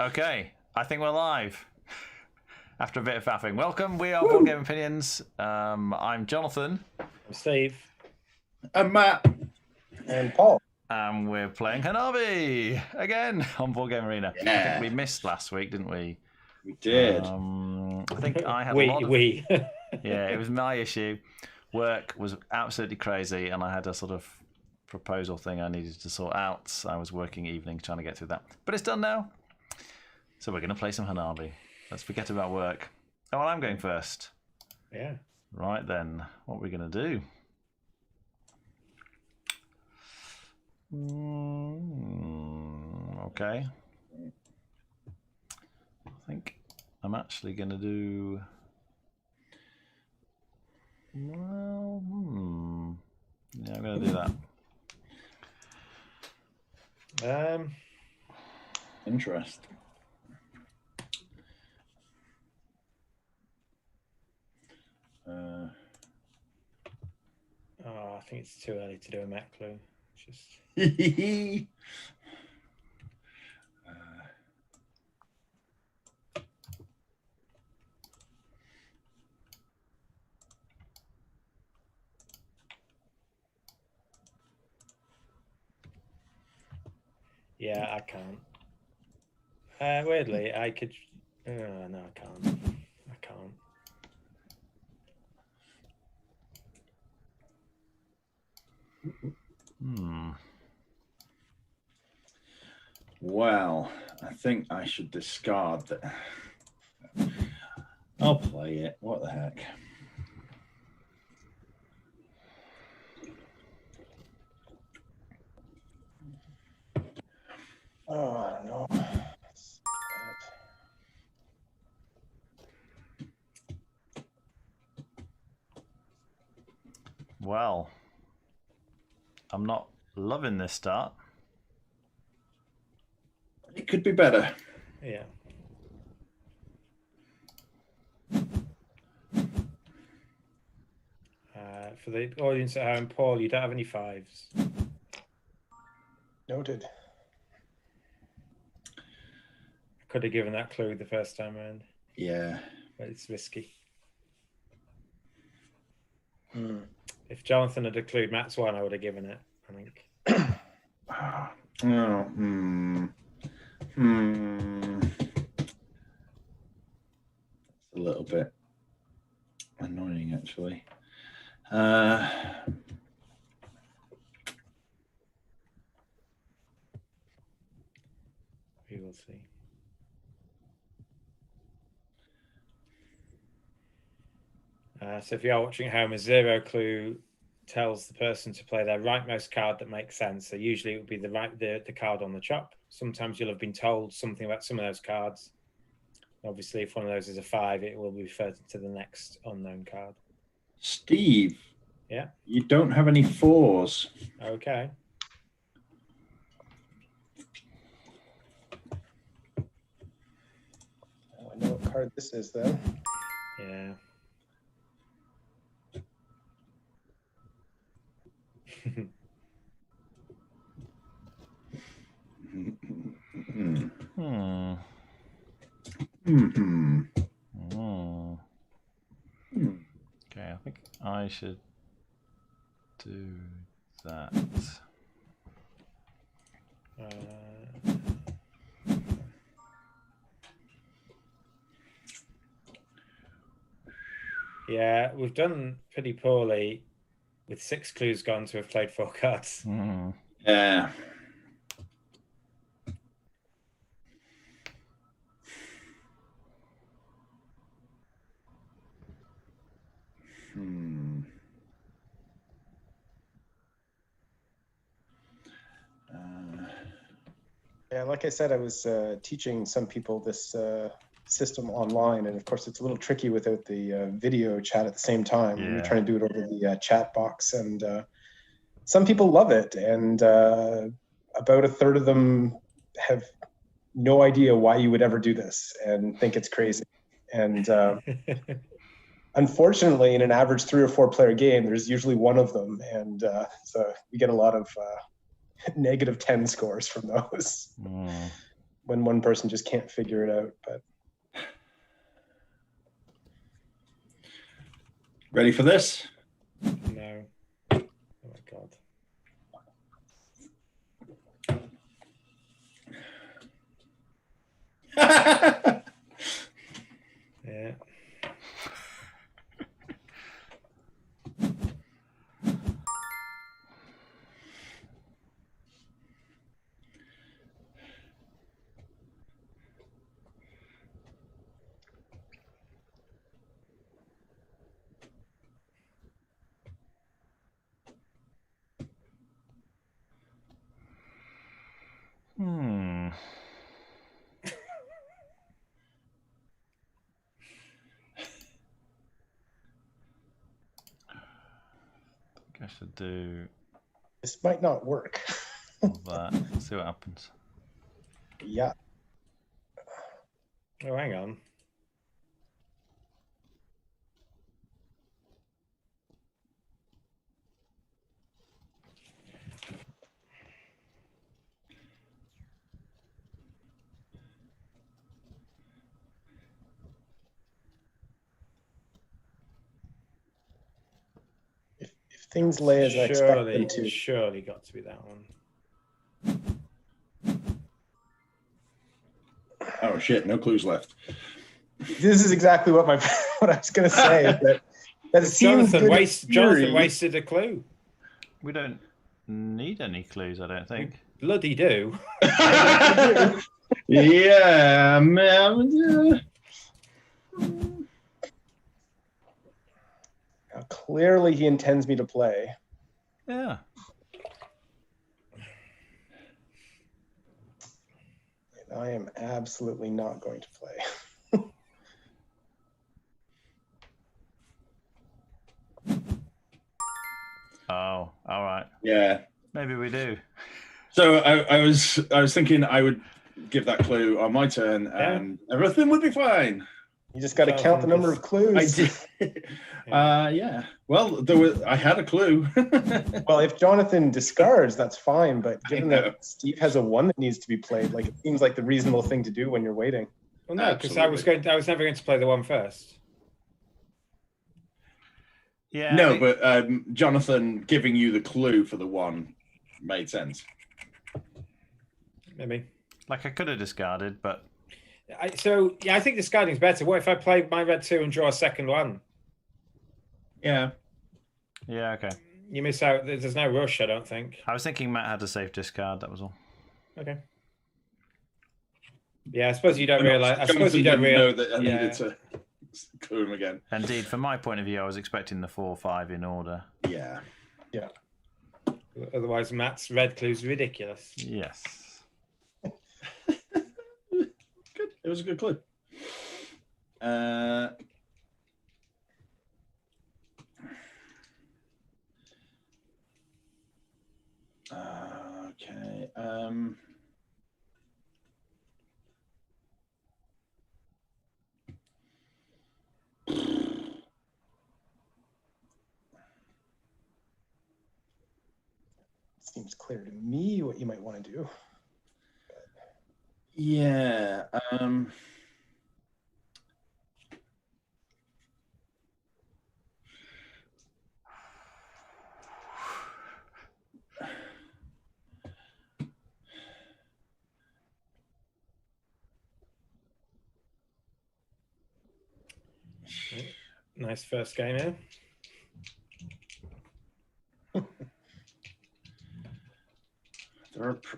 Okay, I think we're live. After a bit of faffing. Welcome, we are Boardgame Opinions. I'm Jonathan. I'm Steve. I'm Matt. And Paul. And we're playing Hanabi again on Boardgame Arena. Yeah. I think we missed last week, didn't we? We did. I think I had a lot of... we. Yeah, it was my issue. Work was absolutely crazy, and I had a sort of proposal thing I needed to sort out. I was working evening trying to get through that. But it's done now. So we're going to play some Hanabi. Let's forget about work. Oh, well, I'm going first. Yeah. Right then, what are we going to do? Okay. I think I'm actually going to do... Well, yeah, I'm going to do that. Interesting. I think it's too early to do a mech clue. Just yeah, I can't. Weirdly, I could. No, I can't. I can't. Well, I think I should discard that. I'll play it. What the heck? Oh, no. Well, I'm not loving this start. It could be better. Yeah. For the audience at home, Paul, you don't have any fives. Noted. I could have given that clue the first time around, Yeah. but it's risky. If Jonathan had clued Matt's one, I would have given it, I think. It's a little bit annoying, actually. We will see. So if you are watching at home, a zero clue tells the person to play their rightmost card that makes sense. So usually it would be the card on the chop. Sometimes you'll have been told something about some of those cards. Obviously, if one of those is a 5, it will be referred to the next unknown card. Steve. Yeah. You don't have any 4s. Okay. I know what card this is, though. Yeah. Okay, I think I should do that. Yeah, we've done pretty poorly with 6 clues gone to have played 4 cards. Yeah. Yeah, like I said, I was teaching some people this system online, and of course it's a little tricky without the video chat at the same time. Yeah. You're trying to do it over the chat box, and some people love it, and about a third of them have no idea why you would ever do this and think it's crazy. And unfortunately, in an average 3 or 4 player game, there's usually one of them, and so we get a lot of -10 scores from those. when one person just can't figure it out. But Ready for this? No. Oh my god. Yeah. I should do this might not work. that. See what happens. Yeah. Oh, hang on. If things lay as I expect them to. Surely got to be that one. Oh shit! No clues left. This is exactly what what I was going to say. That seems good. Jonathan wasted a clue. We don't need any clues, I don't think. Bloody do. Yeah, man. Clearly, he intends me to play. Yeah. And I am absolutely not going to play. Oh, all right. Yeah. Maybe we do. So I was thinking I would give that clue on my turn, and everything would be fine. You just got to count the number of clues. I did. Yeah. Well, I had a clue. Well, if Jonathan discards, that's fine. But given that Steve has a 1 that needs to be played, like it seems like the reasonable thing to do when you're waiting. Well, no, because I was never going to play the 1 first. Yeah. No, but Jonathan giving you the clue for the 1 made sense. Maybe. Like I could have discarded, but I think discarding is better. What if I play my red 2 and draw a second 1? Yeah. Yeah, okay. You miss out. There's no rush, I don't think. I was thinking Matt had a safe discard, that was all. Okay. Yeah, I suppose you don't realise. I suppose you don't know that I needed to clue him again. Indeed, from my point of view, I was expecting the 4-5 in order. Yeah. Yeah. Otherwise, Matt's red clue's ridiculous. Yes. Good. It was a good clue. Okay. Seems clear to me what you might want to do. Yeah. Nice first game here.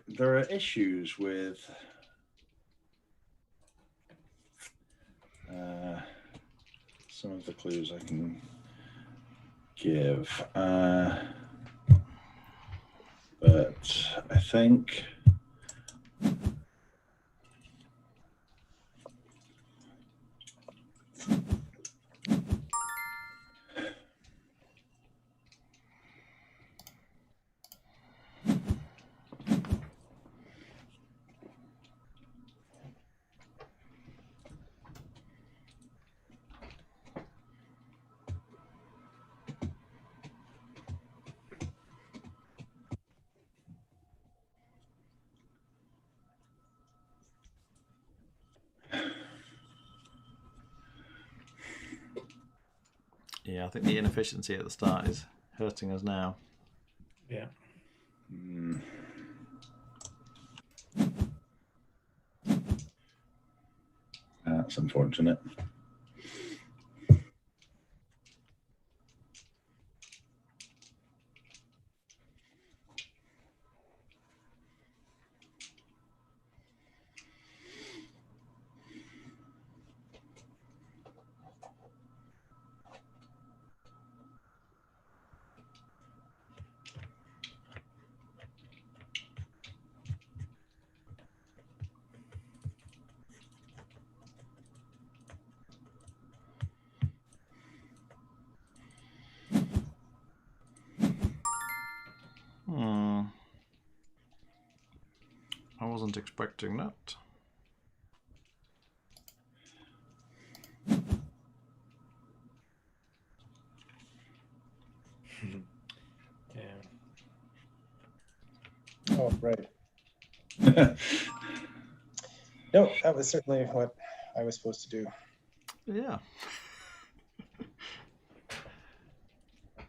There are issues with some of the clues I can give, but I think Yeah, I think the inefficiency at the start is hurting us now. Yeah. That's unfortunate. I wasn't expecting that. Yeah. Oh, right. No, that was certainly what I was supposed to do. Yeah.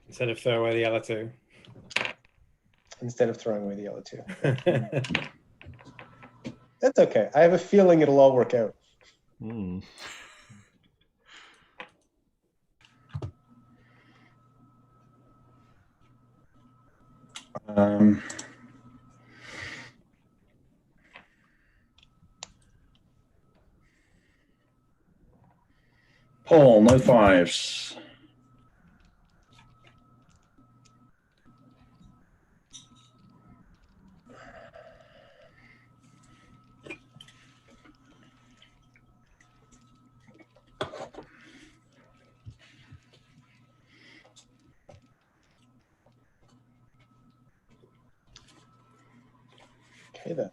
Instead of throw away the yellow 2. Instead of throwing away the yellow 2. That's okay. I have a feeling it'll all work out. Paul, no fives. Okay, then.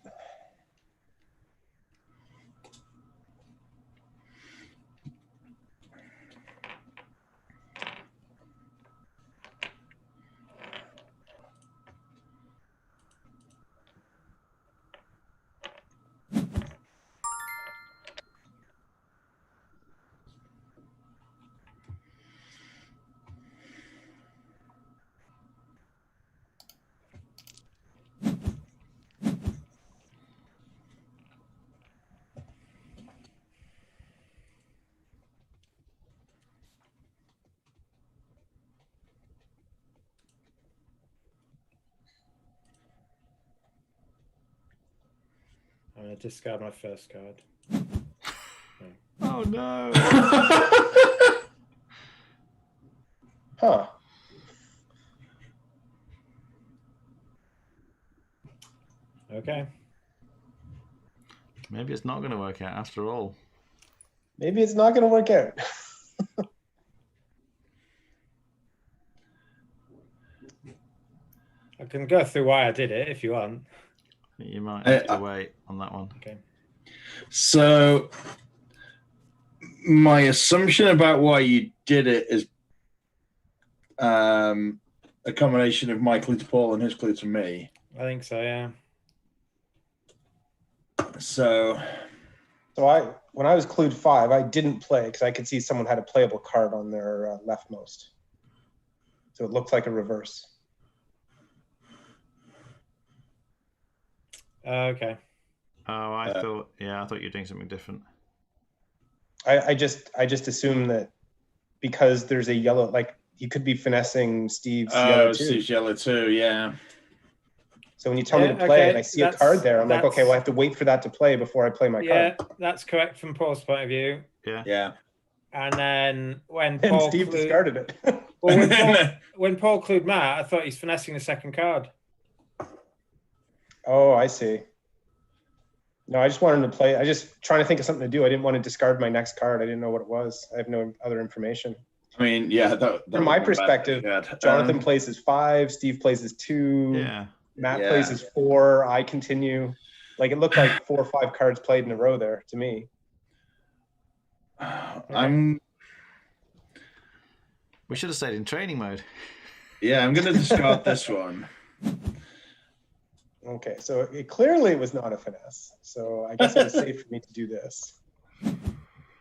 I'm going to discard my first card. Oh no. Huh. Okay. Maybe it's not going to work out after all. Maybe it's not going to work out. I can go through why I did it if you want. You might have to wait on that one. Okay. So my assumption about why you did it is a combination of my clue to Paul and his clue to me. I think so, yeah. So when I was clued 5, I didn't play because I could see someone had a playable card on their leftmost. So it looked like a reverse. Okay. Oh, I thought you were doing something different. I just assumed that because there's a yellow, like you could be finessing Steve's yellow 2. Steve's yellow 2, yeah. So when you tell me to play and I see a card there, I'm like, okay, well, I have to wait for that to play before I play my card. Yeah, that's correct from Paul's point of view. Yeah. And then when And Paul Steve discarded it. Well, when Paul clued Matt, I thought he's finessing the second card. Oh, I see. No, I just wanted to play. I just trying to think of something to do. I didn't want to discard my next card. I didn't know what it was. I have no other information. I mean, yeah. That From my perspective, Jonathan plays his 5, Steve plays his 2, Yeah. Matt plays his 4, I continue. Like it looked like 4 or 5 cards played in a row there to me. We should have stayed in training mode. Yeah, I'm going to discard this one. Okay, so it clearly was not a finesse. So I guess it was safe for me to do this.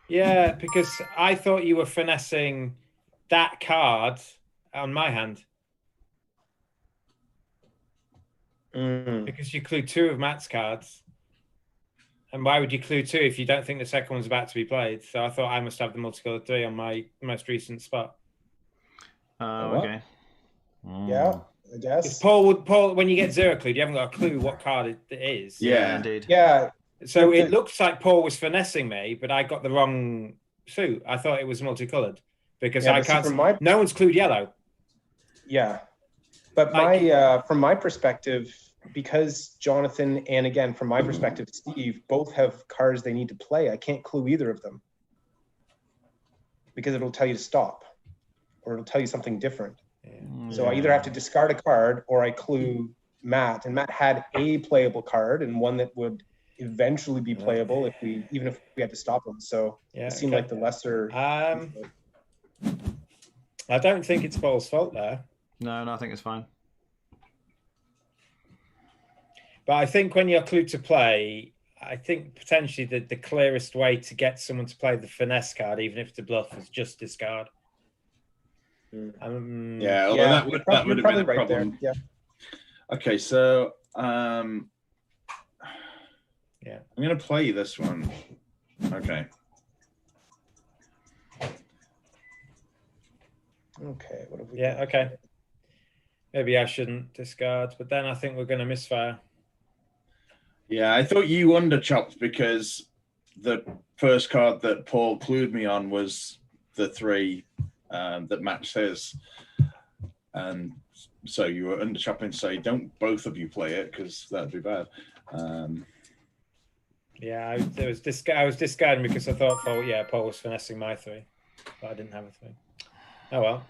Yeah, because I thought you were finessing that card on my hand because you clue 2 of Matt's cards. And why would you clue 2 if you don't think the second one's about to be played? So I thought I must have the multicolored 3 on my most recent spot. Okay. Yeah, I guess. Paul, when you get 0 clued, you haven't got a clue what card it is. Yeah, indeed. Yeah. So it looks like Paul was finessing me, but I got the wrong suit. I thought it was multicolored because I can't. No one's clued yellow. Yeah, but from my perspective, because Jonathan and again from my perspective, Steve both have cards they need to play. I can't clue either of them because it'll tell you to stop, or it'll tell you something different. Yeah. So I either have to discard a card or I clue Matt, and Matt had a playable card and one that would eventually be playable if we had to stop him. So it seemed like the lesser. I don't think it's Paul's fault there. No, I think it's fine. But I think when you're clued to play, I think potentially the clearest way to get someone to play the finesse card, even if it's a bluff, is just discard. Although that would have been a problem. Yeah. Okay, so I'm going to play this one. Okay. Okay. What have we? Yeah. Okay. Maybe I shouldn't discard, but then I think we're going to misfire. Yeah, I thought you underchopped because the first card that Paul clued me on was the 3 that matched his. And so you were underchopping to say, don't both of you play it because that'd be bad. Yeah, I was discarding because I thought, Paul was finessing my 3, but I didn't have a 3. Oh, well.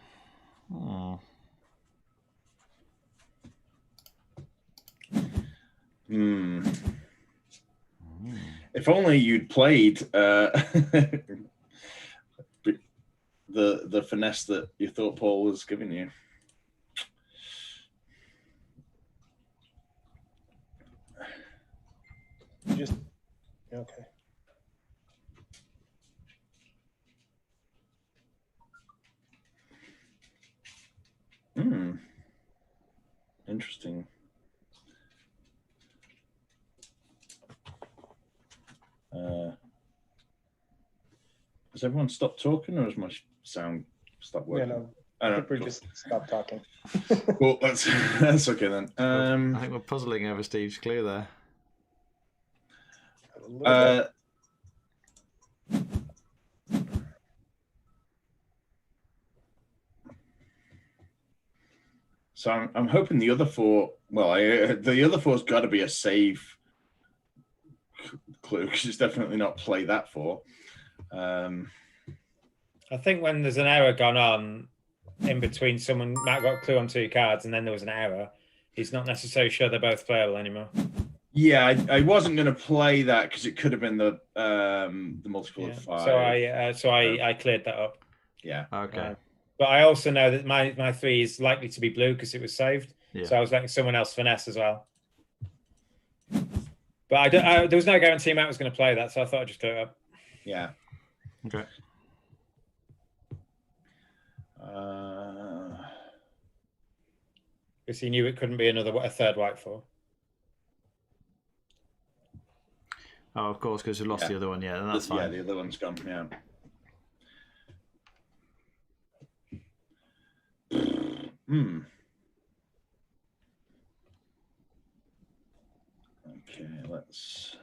If only you'd played the finesse that you thought Paul was giving you. Just okay. Interesting. Has everyone stopped talking, or has my sound stopped working? Yeah, no. I think we just stopped talking. Well, that's okay then. I think we're puzzling over Steve's clue there. So I'm hoping the other 4. Well, the other 4's got to be a safe clue because it's definitely not play that 4. I think when there's an error gone on in between, Matt got a clue on 2 cards and then there was an error. He's not necessarily sure they're both playable anymore. Yeah, I wasn't going to play that because it could have been the multiple of 5. So I cleared that up. Yeah. Okay. But I also know that my 3 is likely to be blue because it was saved. Yeah. So I was letting someone else finesse as well. But there was no guarantee Matt was going to play that, so I thought I'd just clear it up. Yeah. Okay. Because he knew it couldn't be a 3rd white 4. Oh, of course, because you lost the other one. Yeah, that's fine. Yeah, the other one's gone. Yeah. Okay, let's.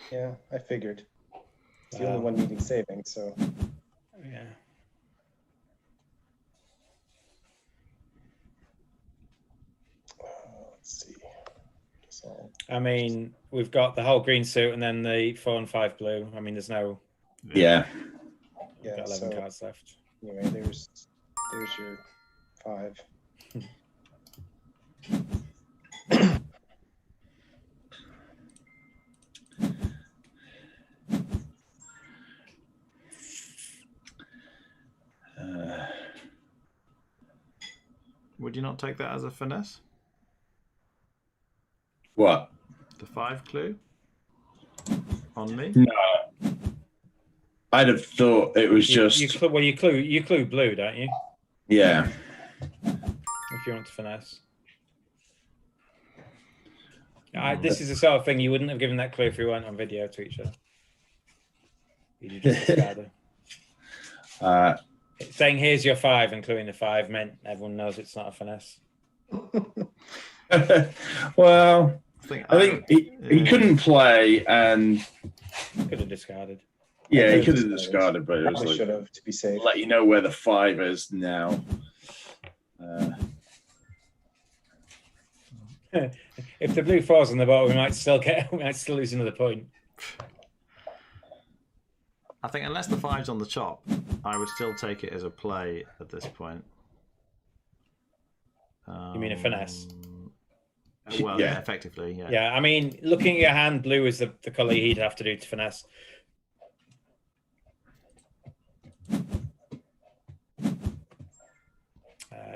Yeah, I figured. It's the only one needing saving, so. Yeah. Let's see. So, I mean, we've got the whole green suit and then the 4 and 5 blue. I mean, there's no. Yeah. We've got 11 cards left. Anyway, there's your 5. Would you not take that as a finesse? What? The 5 clue on me? No. I'd have thought it was You clue blue, don't you? Yeah. If you want to finesse. This is the sort of thing you wouldn't have given that clue if we weren't on video to each other. You just discard it. Saying here's your 5, including the 5, meant everyone knows it's not a finesse. Well, I think he couldn't play, and could have discarded. Yeah, he could have discarded, but it was like, should have to be safe. Let you know where the 5 is now. If the blue 4's on the bottom, we might still lose another point. I think unless the 5's on the chop, I would still take it as a play at this point. You mean a finesse? Well, yeah, effectively, yeah. Yeah, I mean, looking at your hand, blue is the colour he'd have to do to finesse.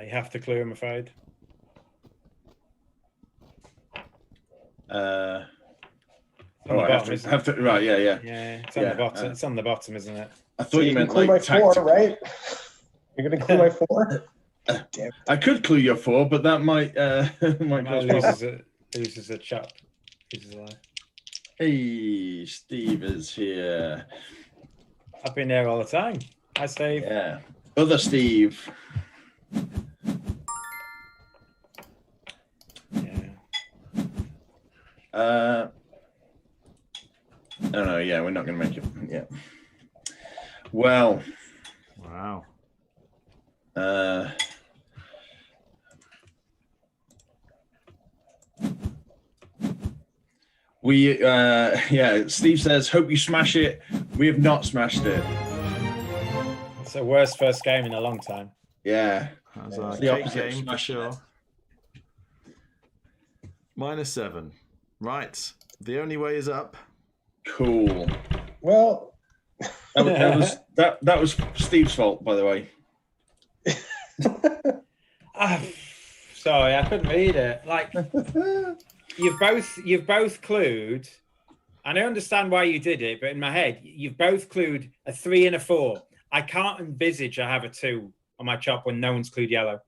You have to clear, I'm afraid. I have to. Right, yeah. Yeah, it's on the bottom. It's on the bottom, isn't it? I thought you meant clue like my 4, right? You're gonna clue my 4? Damn it. I could clue your 4, but that might loses a chop. Loses a life. Hey, Steve is here. I've been there all the time. Hi, Steve. Yeah, other Steve. No, yeah, we're not going to make it. Yeah. Well. Wow. Steve says, hope you smash it. We have not smashed it. It's the worst first game in a long time. Yeah. That's a the cake opposite game for sure. -7. Right. The only way is up. Cool. Well, that was Steve's fault, by the way. Sorry, I couldn't read it. Like you've both clued, and I understand why you did it, but in my head, you've both clued a 3 and a 4. I can't envisage I have a 2 on my chop when no one's clued yellow.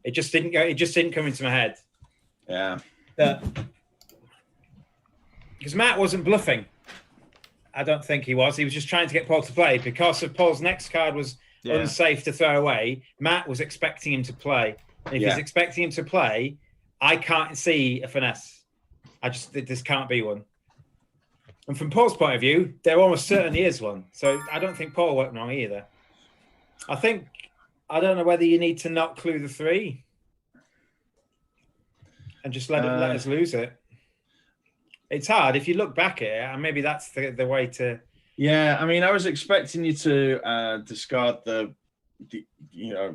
It just didn't go. It just didn't come into my head. Yeah. Because Matt wasn't bluffing. I don't think he was. He was just trying to get Paul to play. Because of Paul's next card was unsafe to throw away, Matt was expecting him to play. And if he's expecting him to play, I can't see a finesse. This can't be one. And from Paul's point of view, there almost certainly is one. So I don't think Paul went wrong either. I don't know whether you need to not clue the 3 and just let us lose it. It's hard if you look back at it, and maybe that's the way to. Yeah, I mean, I was expecting you to discard the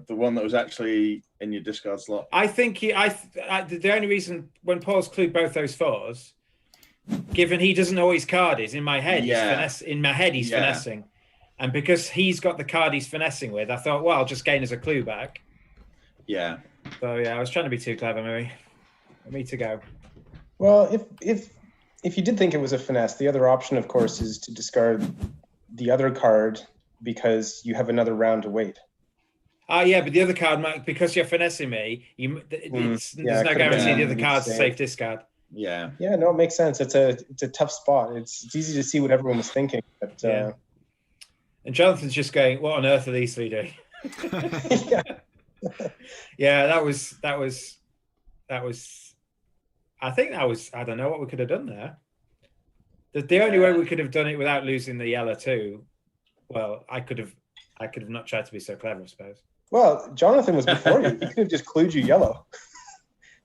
one that was actually in your discard slot. I think the only reason when Paul's clued both those 4s, given he doesn't know what his card is, in my head, he's finessing, and because he's got the card he's finessing with, I thought, well, I'll just gain as a clue back. Yeah. So yeah, I was trying to be too clever, maybe. For me to go. Well, if you did think it was a finesse, the other option, of course, is to discard the other card because you have another round to wait. Yeah, but the other card might, because you're finessing me. There's no guarantee the other card's a safe discard. Yeah. Yeah, no, it makes sense. It's a tough spot. It's easy to see what everyone was thinking, but yeah. And Jonathan's just going, "What on earth are these three doing?" yeah. Yeah, that was. I think that was. I don't know what we could have done there. The only way we could have done it without losing the yellow too. Well, I could have not tried to be so clever, I suppose. Well, Jonathan was before you. He could have just clued you yellow.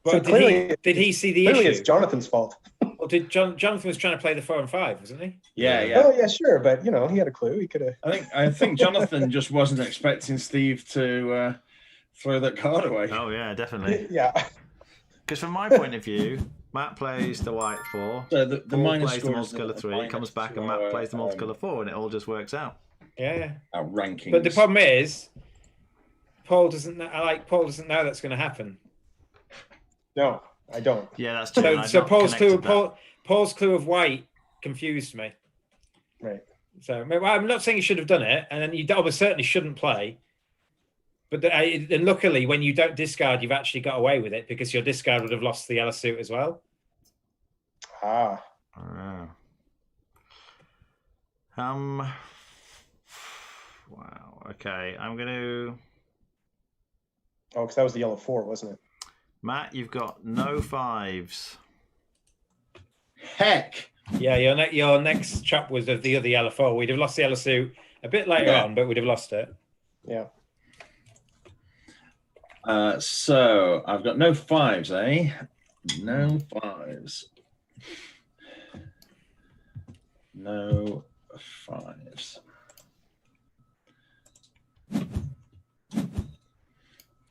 But So did he see the issue? It's Jonathan's fault. Well, Jonathan was trying to play the 4 and 5, wasn't he? Yeah. Oh yeah, sure, but he had a clue. He could have. I think Jonathan just wasn't expecting Steve to throw that card away. Oh yeah, definitely. Yeah. Because from my point of view, Matt plays the white 4. So the Paul minus plays the multicolor 3, comes back and Matt plays the multicolor 4, and it all just works out. Yeah. Our rankings. But the problem is, Paul doesn't know that's going to happen. No, I don't. Yeah, that's true. So Paul's clue of white confused me. Right. So I'm not saying you should have done it, and then you almost certainly shouldn't play. But and luckily, when you don't discard, you've actually got away with it because your discard would have lost the yellow suit as well. Ah. Wow. Okay, I'm gonna. Oh, because that was the yellow 4, wasn't it? Matt, you've got no 5s. Heck. Yeah, your next chop was of the other yellow 4. We'd have lost the yellow suit a bit later on, but we'd have lost it. Yeah. So I've got no 5s, eh? No 5s. No 5s.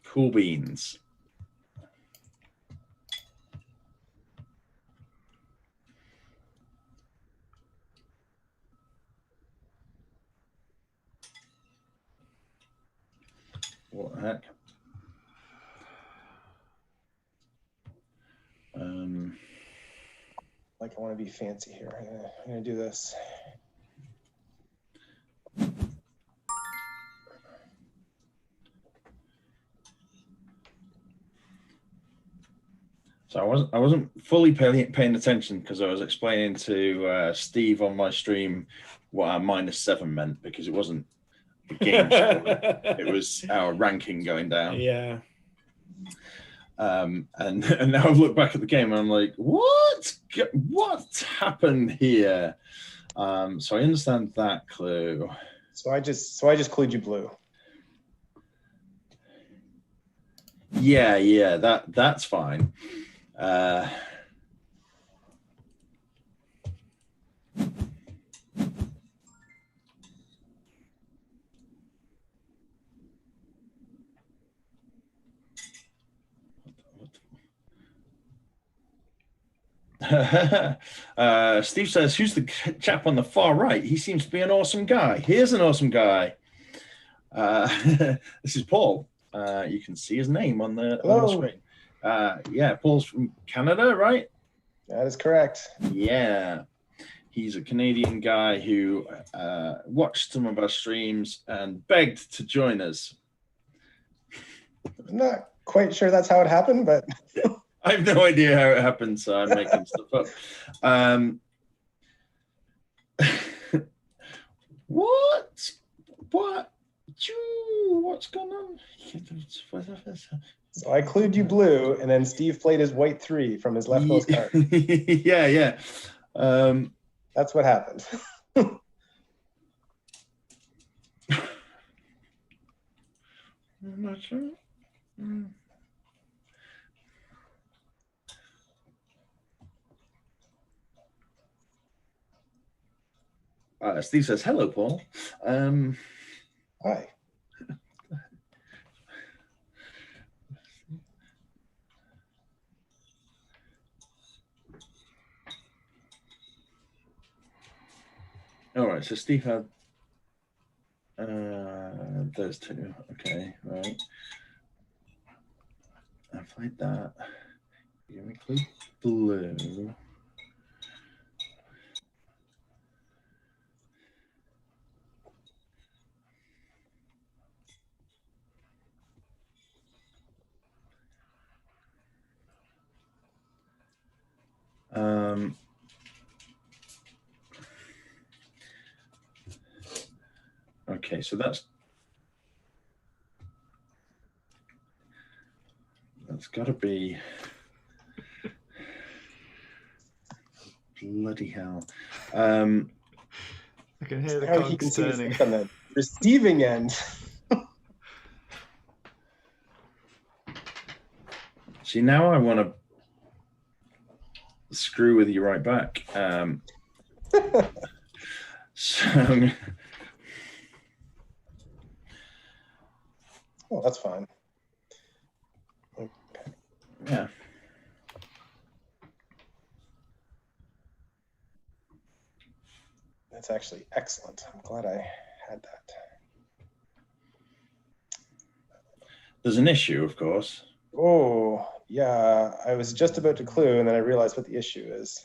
Cool beans. What the heck? Like, I want to be fancy here. I'm going to do this. So I wasn't fully paying attention because I was explaining to Steve on my stream what our -7 meant, because it wasn't the game score. It was our ranking going down. Yeah. And now I've looked back at the game and I'm like, what happened here? So I understand that clue. So I just clued you blue. Yeah, that's fine. Steve says, who's the chap on the far right? He seems to be an awesome guy. Here's an awesome guy. This is Paul. You can see his name on the screen. Yeah, Paul's from Canada, right? That is correct. Yeah. He's a Canadian guy who watched some of our streams and begged to join us. I'm not quite sure that's how it happened, but I have no idea how it happened, so I'm making stuff up. What's going on? So I clued you blue, and then Steve played his white 3 from his leftmost card. Yeah. That's what happened. I'm not sure. Steve says, hello, Paul. Hi. All right, so Steve had those two. Okay, right. I played that. You include blue. Okay, so that's got to be bloody hell. I can hear the How he cogs can see his turning. stick on the receiving end. See, now I want to screw with you right back. So, Oh, that's fine. yeah. That's actually excellent. I'm glad I had that. There's an issue, of course. Oh, yeah. I was just about to clue, and then I realized what the issue is.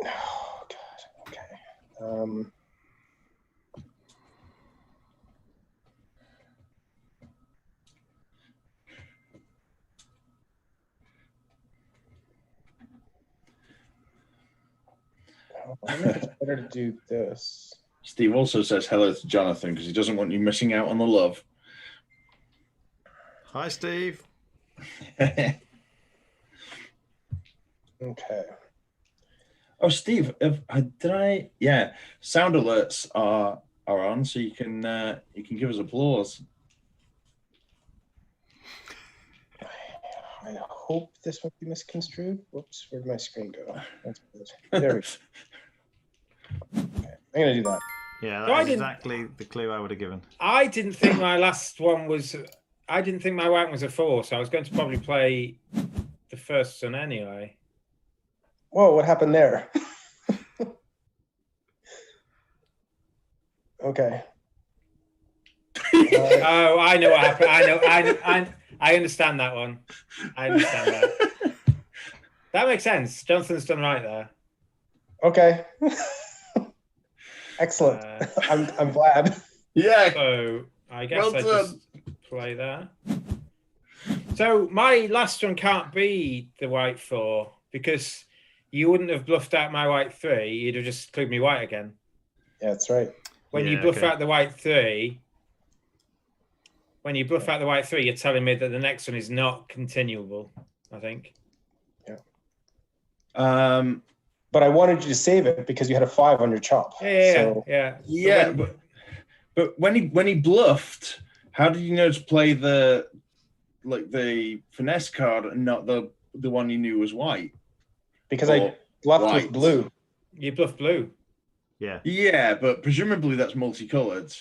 Oh, God. Okay. I don't know if it's better to do this. Steve also says hello to Jonathan because he doesn't want you missing out on the love. Hi, Steve. Okay. Oh, Steve, did I? Yeah, sound alerts are on, so you can give us applause. I hope this won't be misconstrued. Whoops, where'd my screen go? That's good. There we go. Okay, I'm gonna do that. Yeah, No, I that's didn't- exactly the clue I would have given. I didn't think my last one was. I didn't think my white was a 4, so I was going to probably play the first one anyway. Whoa, what happened there? Okay. Oh, I know what happened. I understand that one. I understand that. That makes sense. Jonathan's done right there. Okay. Excellent. I'm glad. Yeah. So I guess Well I just play that. So my last one can't be the white 4 because you wouldn't have bluffed out my white 3. You'd have just clued me white again. Yeah, that's right. When Yeah, you bluff okay. out the white 3, you're telling me that the next one is not continuable, I think. But I wanted you to save it because you had a 5 on your chop. Yeah. But when he bluffed, how did you know to play the finesse card and not the one you knew was white? Because Or I bluffed white. with blue. You bluff blue. Yeah. Yeah, but presumably that's multicolored,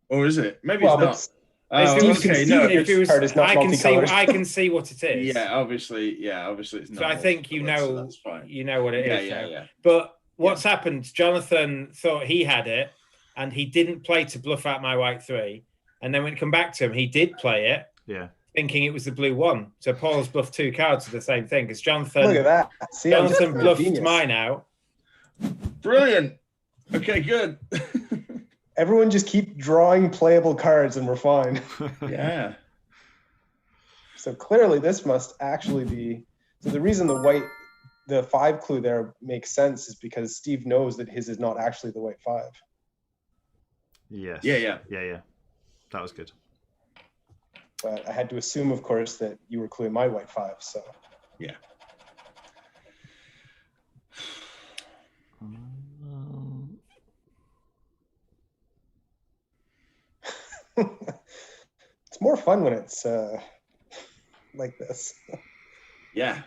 or is it? Maybe Well, it's not. If it was- Okay, no. if it was, card is not I can see. multicolored. I can see what it is. Yeah, obviously it's not. So I think you multicolored, so know. that's fine. You know what it is. Yeah, now. yeah. But what's happened? Jonathan thought he had it, and he didn't play to bluff out my white 3. And then when it come back to him, he did play it, Yeah. thinking it was the blue 1. So Paul's bluffed 2 cards of the same thing because Jonathan. Look at that. See, I'm Jonathan just bluffed genius. mine out. Brilliant. Okay, good. Everyone just keep drawing playable cards and we're fine. Yeah. So clearly this must actually be, so the reason the 5 clue there makes sense is because Steve knows that his is not actually the white 5. Yes. Yeah. That was good. But I had to assume, of course, that you were cluing my white 5, so. Yeah. It's more fun when it's like this. Yeah.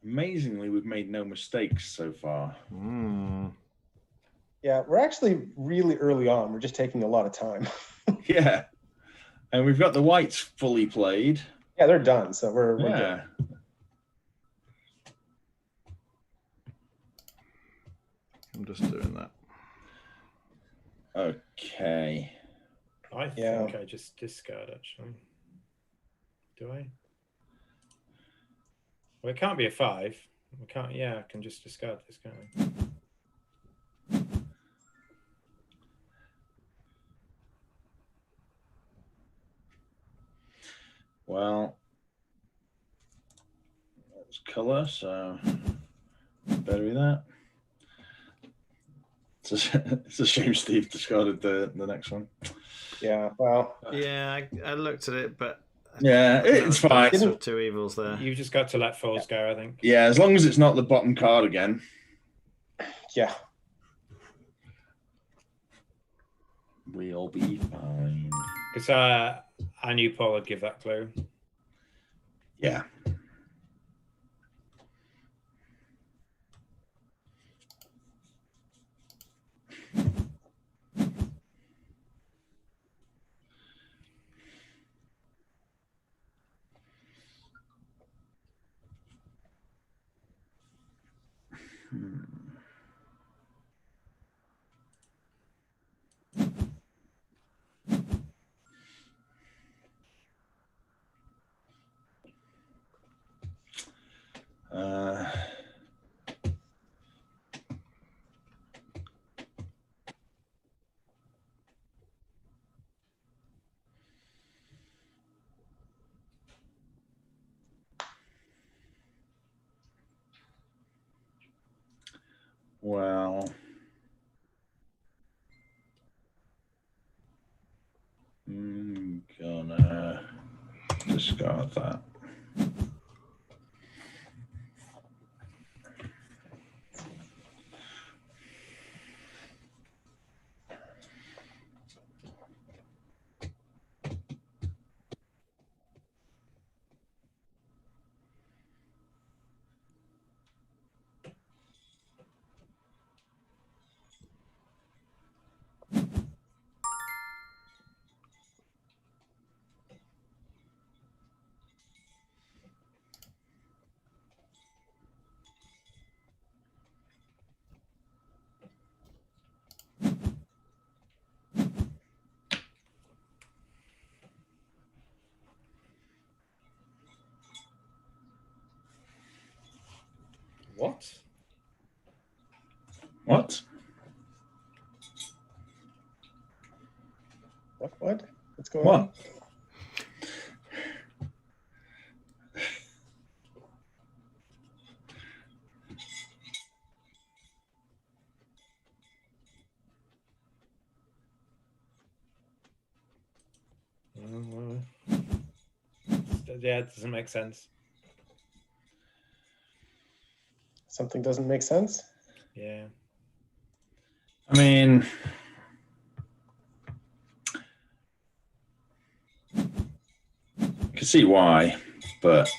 Amazingly, we've made no mistakes so far. Yeah, we're actually really early on. We're just taking a lot of time. Yeah. And we've got the whites fully played. Yeah, they're done, so we're Yeah. good. I'm just doing that. Okay. I think I just discard, actually. Do I? Well, it can't be a 5. We can't. Yeah, I can just discard this, can't I? Well, that's colour, so bury that. It's a shame Steve discarded the next one. Yeah, well. Yeah, I looked at it, but Yeah, it's fine. Sort of two evils there. You've just got to let fours go, I think. Yeah, as long as it's not the bottom card again. Yeah. We'll be fine. Because I knew Paul would give that clue. Yeah. Well, I'm gonna discard that. What? What? What? What's going on? Yeah, it doesn't make sense. Something doesn't make sense? Yeah. I mean, I can see why, but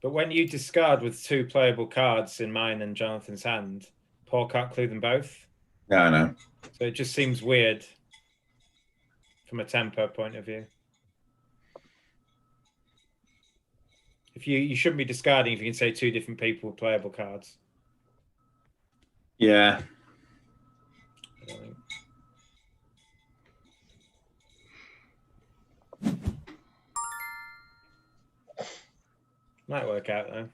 when you discard with 2 playable cards in mine and Jonathan's hand, Paul can't clue them both. yeah, I know. So it just seems weird from a tempo point of view. If you shouldn't be discarding if you can say 2 different people with playable cards. Yeah. I don't think. Might work out though.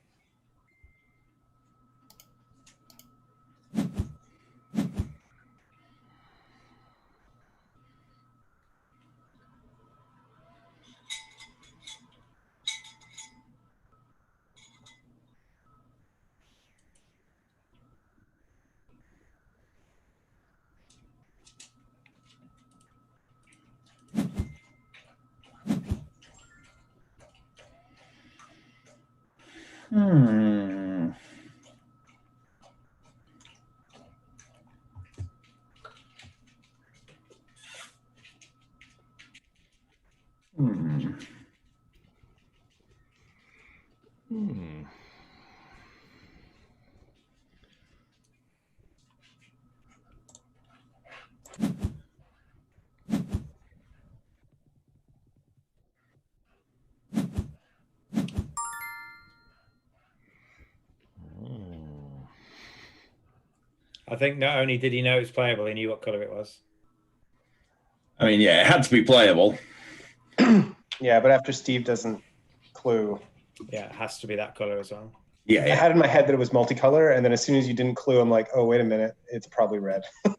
Hmm. Hmm. Hmm. I think not only did he know it was playable, he knew what color it was. I mean, yeah, it had to be playable. Yeah, but after Steve doesn't clue. Yeah, it has to be that color as well. Yeah, I yeah. had in my head that it was multicolor, and then as soon as you didn't clue, I'm like, oh, wait a minute, it's probably red. Yeah,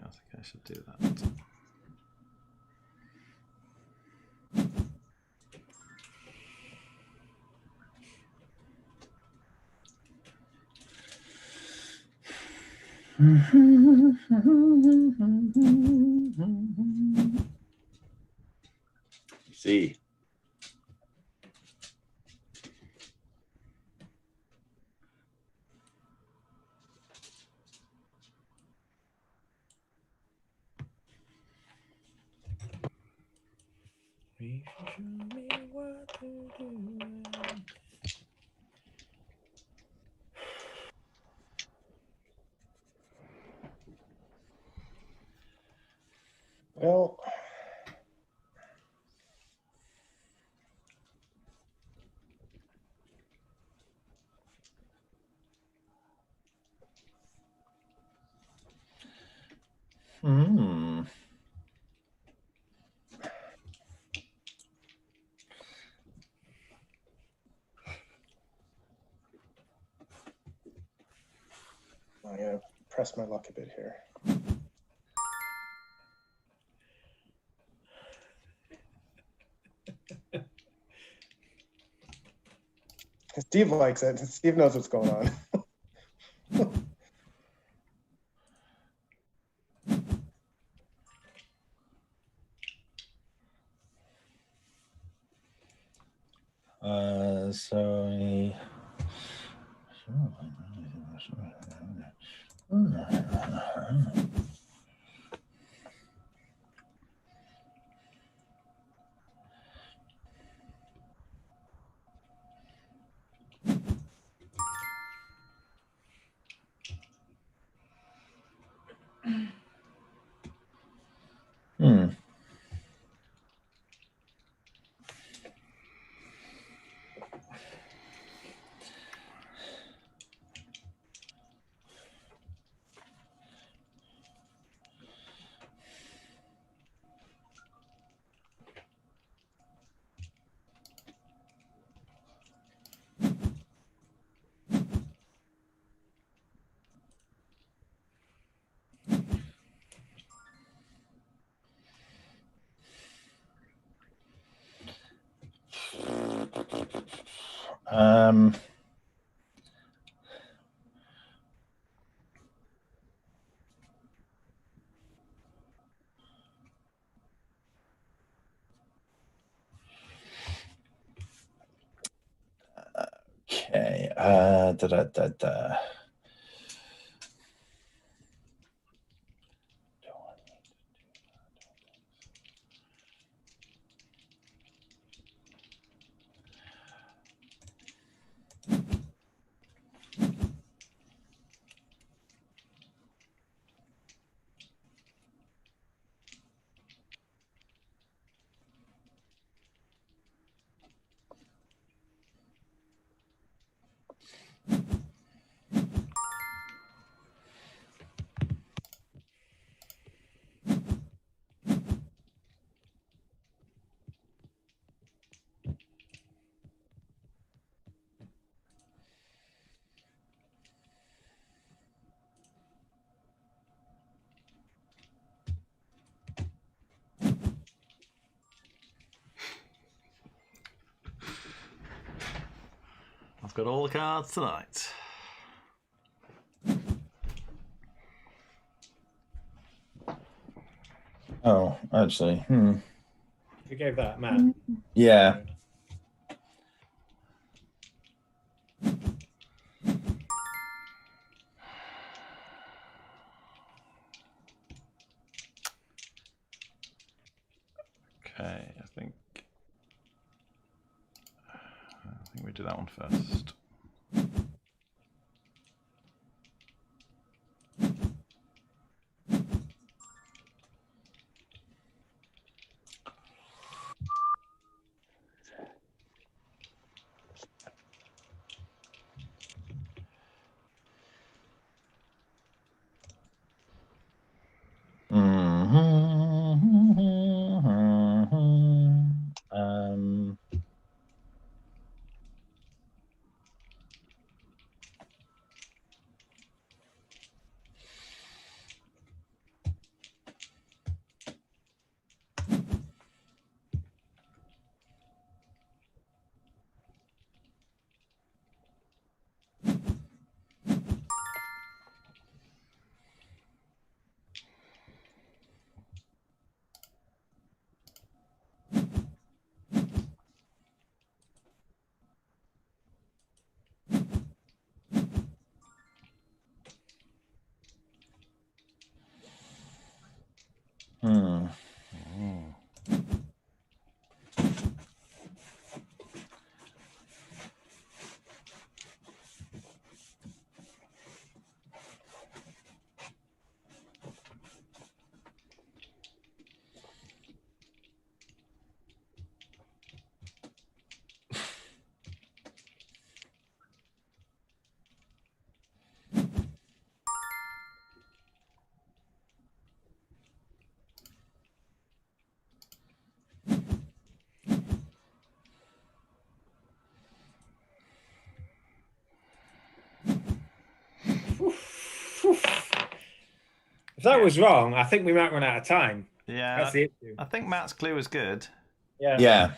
I think I should do that. See. Well, I'm gonna press my luck a bit here. Steve likes it. Steve knows what's going on. Okay. I've got all the cards tonight. Oh, actually, Who gave that, Matt? yeah. Okay, I think we do that one first. that was wrong, I think we might run out of time. Yeah, That's the issue. I think Matt's clue was good. Yeah. Yeah.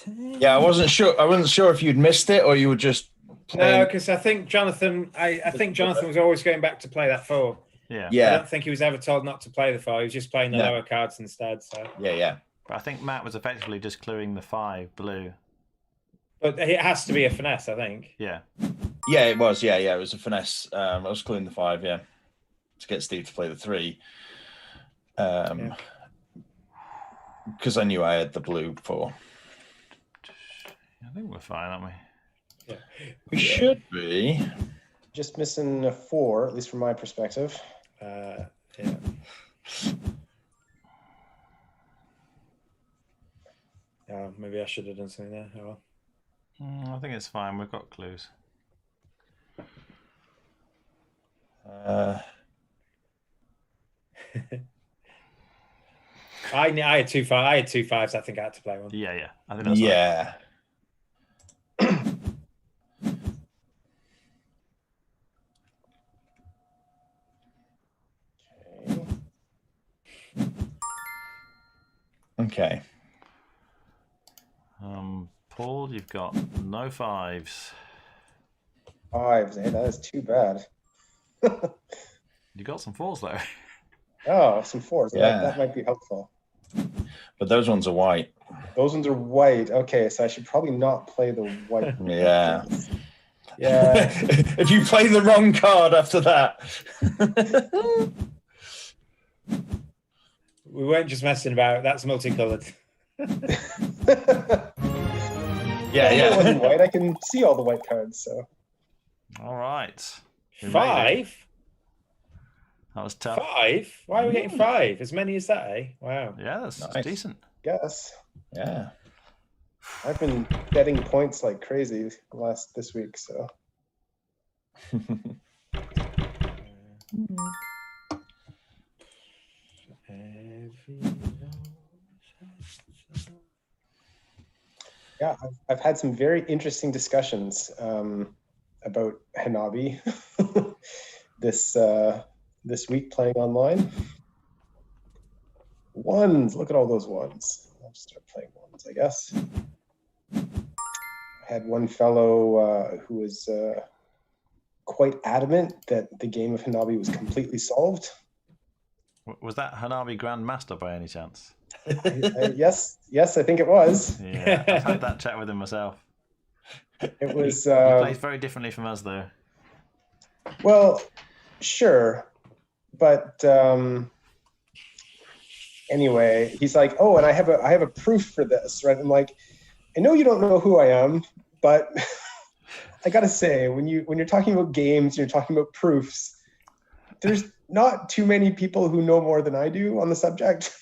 Yeah, I wasn't sure if you'd missed it or you were just playing. No, because I think Jonathan. I think Jonathan was always going back to play that 4. Yeah. I Yeah. don't think he was ever told not to play the 4. He was just playing the No. lower cards instead. So, Yeah. But I think Matt was effectively just cluing the 5 blue. but it has to be a finesse, I think. Yeah. Yeah, it was. Yeah, it was a finesse. I was cluing the 5, to get Steve to play the 3. Because I knew I had the blue 4. I think we're fine, aren't we? Yeah. We should be. Just missing a 4, at least from my perspective. Yeah. Oh, maybe I should have done something there. Oh, well. I think it's fine. We've got clues. I had 2 5. I had 2 5s. I think I had to play one. Yeah. I think that's right. Yeah. Okay. Paul, you've got no 5s. 5s, that is too bad. You got some 4s though. Oh, some 4s. Yeah. That might be helpful. But those ones are white. Those ones are white. Okay, so I should probably not play the white. Yeah. Yeah. If you play the wrong card after that. We weren't just messing about. That's multicolored. It wasn't white. I can see all the white cards, so. All right. We made it. 5? That was tough. 5? Why are we getting 5? As many as that, eh? Wow. Yeah, that's Nice. decent. Yes. Yeah. I've been betting points like crazy this week, so. Yeah, I've had some very interesting discussions about Hanabi this week playing online. Ones, look at all those ones. I'll just start playing ones, I guess. I had one fellow who was quite adamant that the game of Hanabi was completely solved. Was that Hanabi Grandmaster by any chance? Yes, I think it was. Yeah, I've had that chat with him myself. It was. He plays very differently from us, though. Well, sure, but anyway, he's like, "Oh, and I have a proof for this, right?" I'm like, "I know you don't know who I am, but I gotta say, when you're talking about games, you're talking about proofs. There's not too many people who know more than I do on the subject."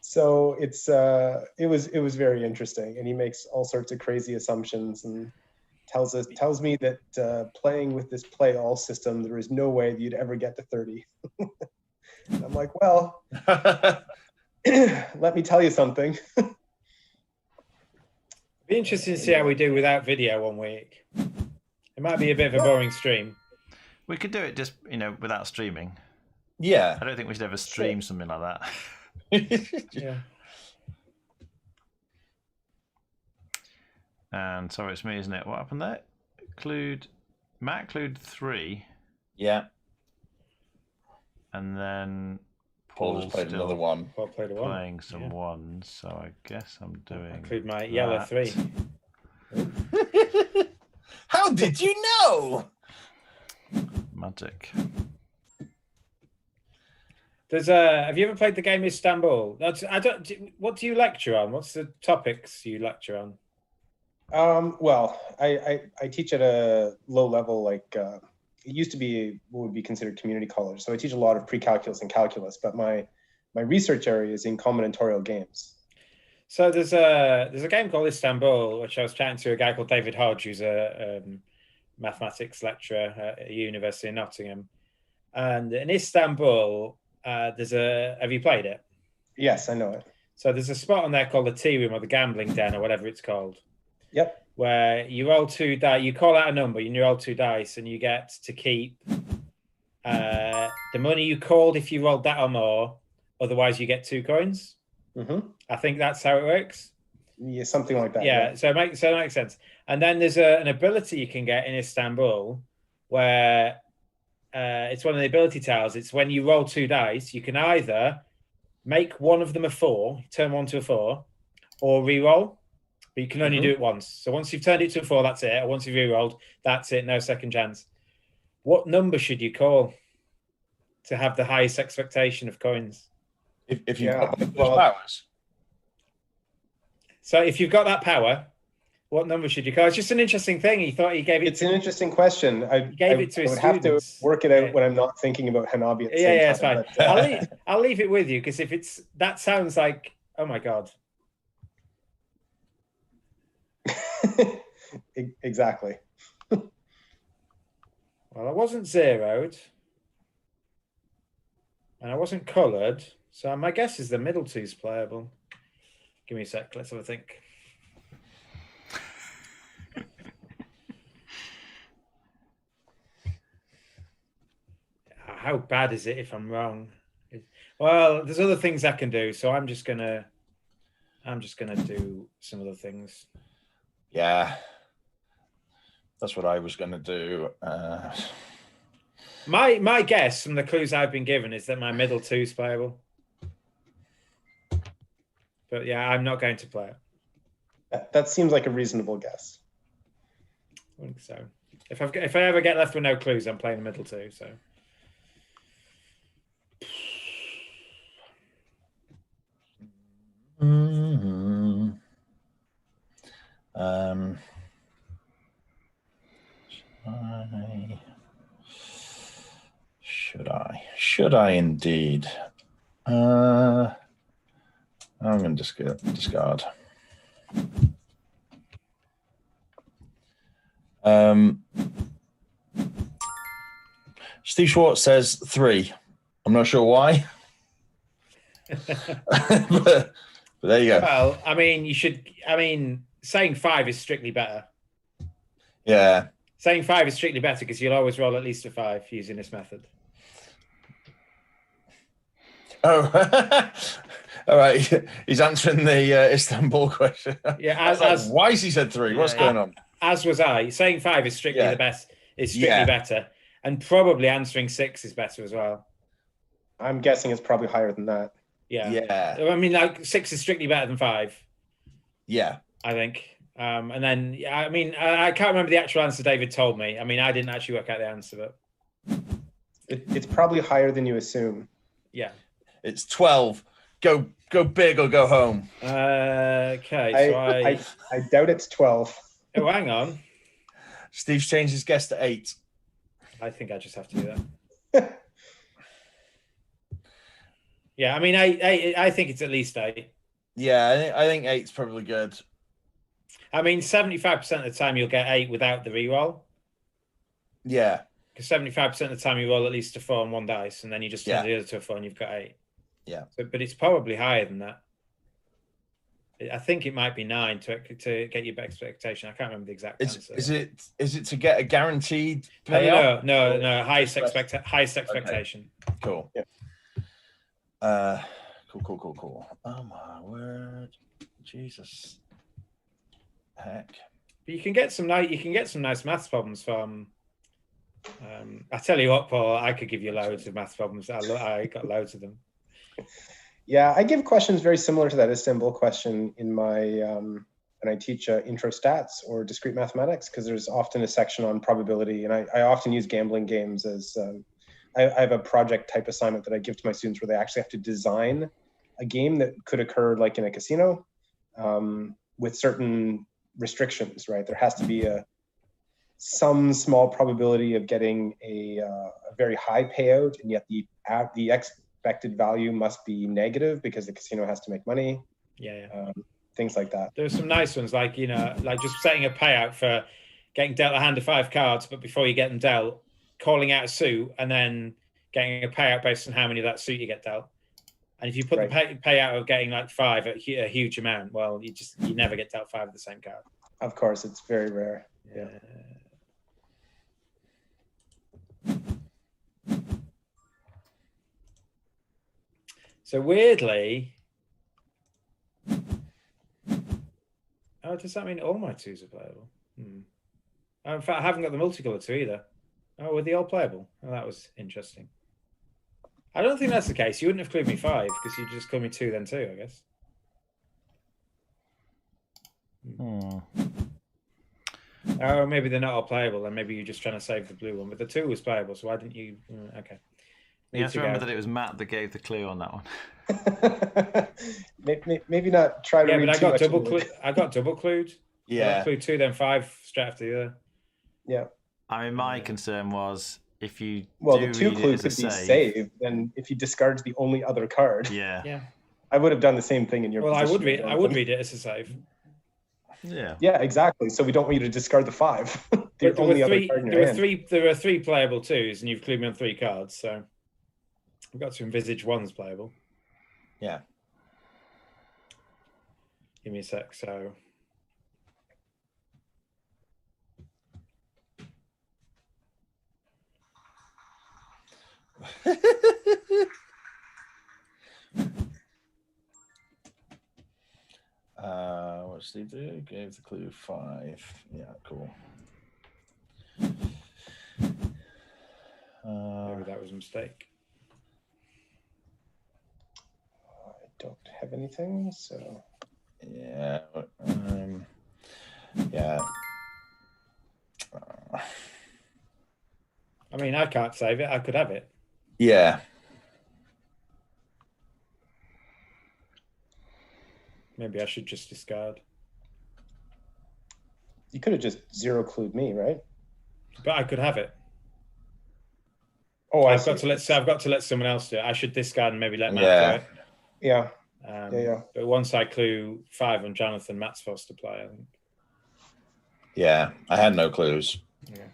So it was very interesting, and he makes all sorts of crazy assumptions and tells me that playing with this play all system, there is no way that you'd ever get to 30. And I'm like, well, let me tell you something. Be interesting to see how we do without video one week. It might be a bit of a boring stream. We could do it just, without streaming. Yeah. I don't think we should ever stream something like that. Yeah. And sorry, it's me, isn't it? What happened there? Matt clued 3, Yeah. and then Paul Paul's just played still another one. Paul played a 1. playing some ones, so I guess I'm doing. Include my yellow that. 3. How did you know? Magic. Have you ever played the game Istanbul? What do you lecture on? What's the topics you lecture on? Well, I teach at a low level, like it used to be what would be considered community college. So I teach a lot of pre-calculus and calculus, but my research area is in combinatorial games. So there's a game called Istanbul, which I was chatting to a guy called David Hodge, who's a mathematics lecturer at a university in Nottingham. And in Istanbul, have you played it? Yes, I know it. So there's a spot on there called the tea room or the gambling den or whatever it's called. Yep. where you roll 2 dice. You call out a number, and you roll 2 dice, and you get to keep the money you called if you rolled that or more. Otherwise, you get 2 coins. Mm-hmm. I think that's how it works. Yeah, something like that. Yeah, so it makes sense. And then there's an ability you can get in Istanbul where it's one of the ability tiles. It's when you roll 2 dice, you can either make one of them a 4, turn one to a 4, or re-roll. But you can only do it once. So once you've turned it to a 4, that's it. Or once you've re-rolled, that's it. No second chance. What number should you call to have the highest expectation of coins? If you've got those well, powers. So if you've got that power, what number should you call? It's just an interesting thing. He thought he gave it. It's an interesting question. I gave it to his would have to students. work it out when I'm not thinking about Hanabi at the Yeah, same yeah, it's time. fine. But, I'll leave it with you because if it's that sounds like, oh my god. exactly. Well, I wasn't zeroed, and I wasn't coloured, so my guess is the middle two's playable. Give me a sec. Let's have a think. How bad is it if I'm wrong? Well, there's other things I can do, so I'm just gonna do some other things. Yeah, that's what I was going to do. My guess from the clues I've been given is that my middle two's playable. But yeah, I'm not going to play it. That seems like a reasonable guess. I think so. If I ever get left with no clues, I'm playing the middle two. So. Should I indeed? I'm going to discard. Steve Schwartz says 3. I'm not sure why. but there you go. Well, I mean, saying 5 is strictly better. Yeah. Saying 5 is strictly better because you'll always roll at least a 5 using this method. Oh, all right. He's answering the Istanbul question. Yeah, why has he said 3? What's going on? As was I. Saying 5 is strictly the best. Is strictly better, and probably answering 6 is better as well. I'm guessing it's probably higher than that. Yeah. I mean, like 6 is strictly better than 5. Yeah. I think. And then, I mean, I can't remember the actual answer David told me. I mean, I didn't actually work out the answer, but it's probably higher than you assume. Yeah. It's 12. Go big or go home. Okay. So I doubt it's 12. Oh, hang on. Steve's changed his guess to 8. I think I just have to do that. Yeah, I mean, I think it's at least 8. Yeah, I think 8's probably good. I mean, 75% of the time you'll get 8 without the reroll. Yeah. Because 75% of the time you roll at least a 4 on one dice, and then you just turn the other to a 4 and you've got 8. Yeah. But it's probably higher than that. I think it might be 9 to get your expectation. I can't remember the exact answer. Is it to get a guaranteed payout? No. Highest expectation. Okay. Cool. Yeah. Cool. Oh my word, Jesus. Heck. But you can get some nice maths problems from. I tell you what, Paul, I could give you loads of maths problems. I got loads of them. Yeah, I give questions very similar to that Istanbul question in my when I teach intro stats or discrete mathematics, because there's often a section on probability, and I often use gambling games as I have a project type assignment that I give to my students where they actually have to design a game that could occur like in a casino with certain restrictions, right? There has to be some small probability of getting a very high payout, and yet the expected value must be negative because the casino has to make money. Yeah. Things like that. There's some nice ones, like like just setting a payout for getting dealt a hand of 5 cards, but before you get them dealt, calling out a suit and then getting a payout based on how many of that suit you get dealt. And if you put the payout of getting like 5 at a huge amount, well, you never get dealt 5 of the same card. Of course, it's very rare. Yeah. So weirdly, oh, does that mean all my 2s are playable? Oh, in fact, I haven't got the multicolour 2 either. Oh, were they all playable? Oh, that was interesting. I don't think that's the case. You wouldn't have clued me 5 because you just clued me 2 then 2, I guess. Oh, maybe they're not all playable, then maybe you're just trying to save the blue one. But the 2 was playable, so why didn't you? Okay. You have to remember that it was Matt that gave the clue on that one. Maybe not try to. Yeah, read but I too got much double into clued. it. I got double clued. Yeah. I got clued 2, then 5 straight after the other. Yeah. I mean, my concern was if you the 2 clue could be saved, and if you discard the only other card. Yeah. I would have done the same thing in your position. I would read it as a save. Yeah. Yeah, exactly. So we don't want you to discard the 5. There were 3 playable 2s, and you've clued me on 3 cards, so I've got to envisage 1's playable. Yeah. Give me a sec. So. What did he do? Gave the clue 5. Yeah, cool. Maybe that was a mistake. I don't have anything, so. Yeah. Yeah. I mean, I can't save it. I could have it. Yeah. Maybe I should just discard. You could have just 0 clued me, right? But I could have it. Oh, I've got to let someone else do it. I should discard and maybe let Matt do it. Yeah. But once I clue 5 on Jonathan, Matt's supposed to play, I think. Yeah, I had no clues. Yeah.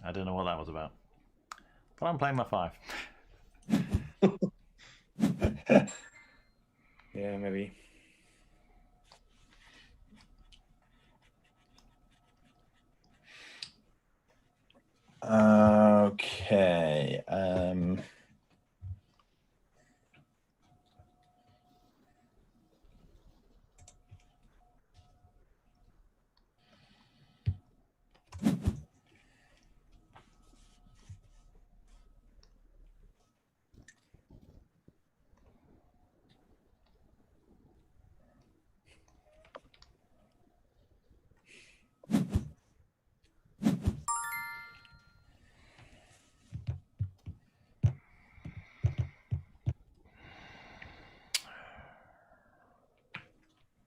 I don't know what that was about. But I'm playing my 5. Yeah, maybe. Okay.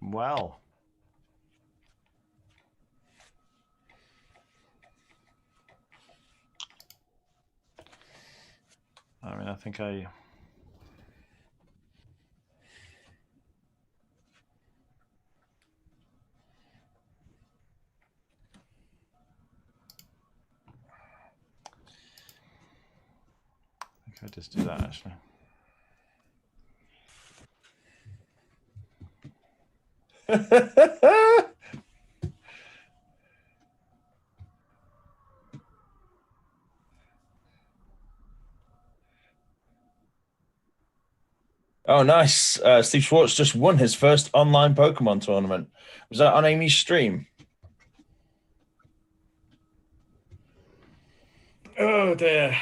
Well. I mean, I think I just do that, actually. Oh, nice. Steve Schwartz just won his first online Pokemon tournament. Was that on Amy's stream? Oh, dear.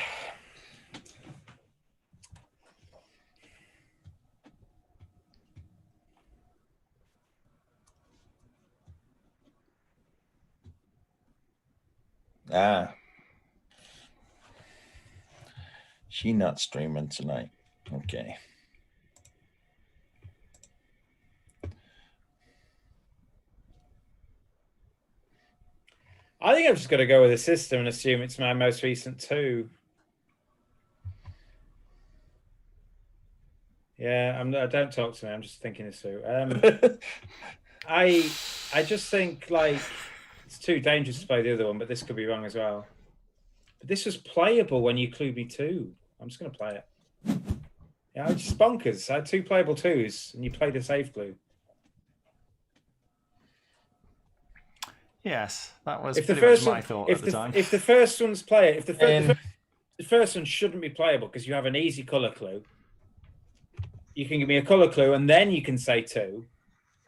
Ah. She not streaming tonight. Okay. I think I've just got to go with the system and assume it's my most recent 2. Yeah, don't talk to me. I'm just thinking this through. I just think like it's too dangerous to play the other one, but this could be wrong as well. But this was playable when you clued me 2. I'm just going to play it. Yeah, it's just bonkers. I had 2 playable 2s, and you played a save clue. Yes, that was If the pretty much first my one, thought if at the time. if the first one's play, if the first one shouldn't be playable because you have an easy color clue. You can give me a color clue, and then you can say 2,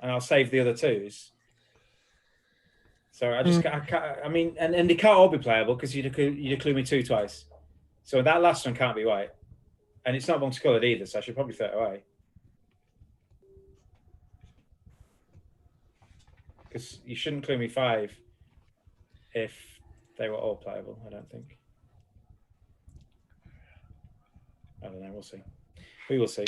and I'll save the other 2s. So I just, I mean, and they can't all be playable because you'd clue me 2 twice. So that last one can't be white, and it's not multicolored either. So I should probably throw it away because you shouldn't clue me 5 if they were all playable. I don't think. I don't know. We'll see. We will see.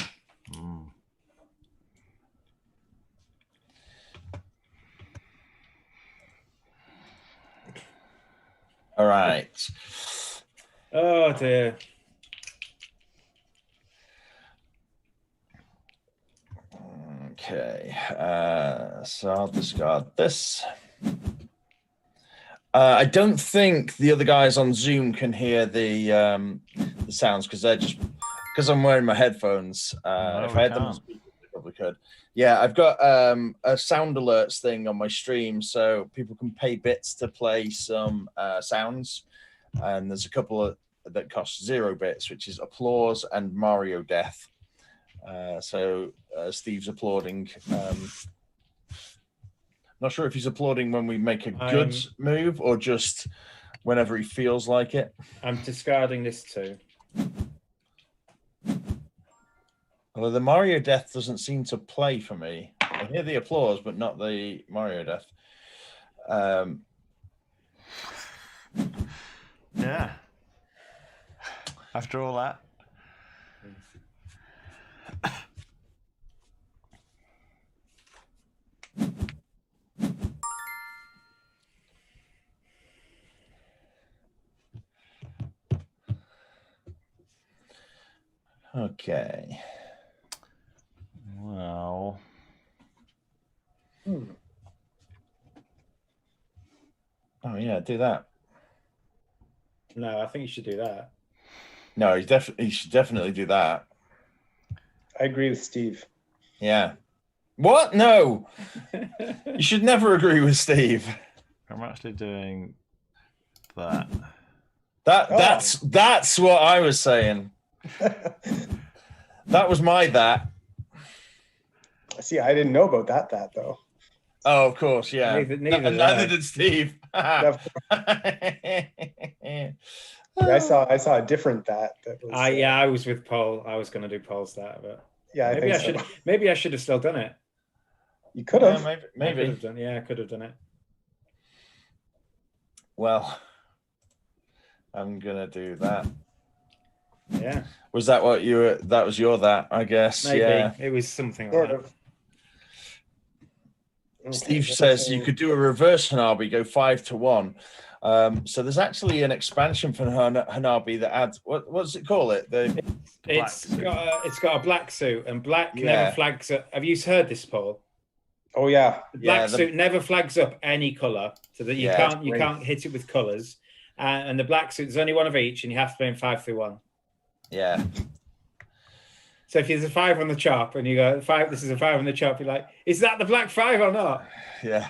All right. Oh dear. Okay. So I'll discard this. I don't think the other guys on Zoom can hear the sounds because I'm wearing my headphones. If I had them on speaker, they probably could. Yeah, I've got a sound alerts thing on my stream, so people can pay bits to play some sounds, and there's a couple that cost 0 bits, which is applause and Mario death. So Steve's applauding. Not sure if he's applauding when we make a good move or just whenever he feels like it. I'm discarding this too. Although the Mario death doesn't seem to play for me. I hear the applause, but not the Mario death. Yeah. After all that. Okay. Well. Oh yeah, do that. No, I think you should do that. No, he should definitely do that. I agree with Steve. Yeah. What? No. You should never agree with Steve. I'm actually doing that. That's what I was saying. That was my that. See, I didn't know about that though. Oh, of course, yeah. Neither did Steve. Yeah, I saw a different that was. Yeah, I was with Paul. I was going to do Paul's that, but yeah, maybe I should have still done it. You could have. Yeah, maybe. I could have done it. Well, I'm gonna do that. Yeah. Was that what you were? That was your that, I guess. Maybe. Yeah. It was something Sort like of. that. Okay, Steve says you could do a reverse Hanabi, go 5 to 1. So there's actually an expansion for Hanabi that adds what's it call it? It's got a black suit, and black Yeah. never flags up. Have you heard this, Paul? Oh yeah. The black suit never flags up any color, so that you can't hit it with colors. And the black suit, there's only one of each, and you have to play in 5 through 1. Yeah. So if there's a 5 on the chop, and you go 5, this is a 5 on the chop, you're like, is that the black 5 or not? Yeah.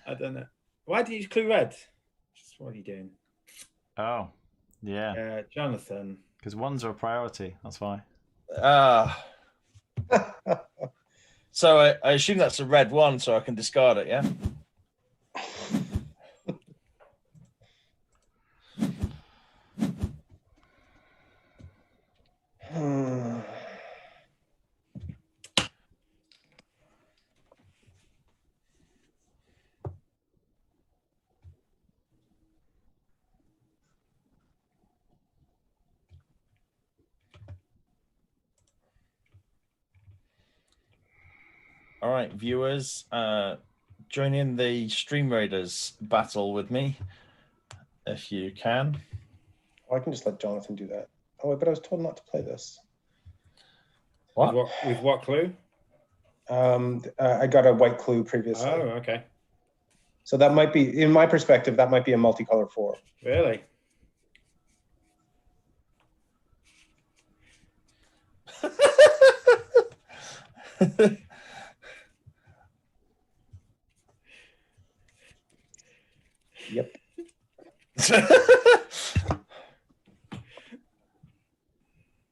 I don't know. Why did you clue red? Just what are you doing? Oh, yeah. Jonathan. Because ones are a priority. That's why. So I assume that's a red 1, so I can discard it, yeah? All right, viewers, join in the Stream Raiders battle with me, if you can. Oh, I can just let Jonathan do that. Oh, but I was told not to play this. What? With what clue? I got a white clue previously. Oh, okay. So that might be, in my perspective, that might be a multicolor 4. Really? Yep.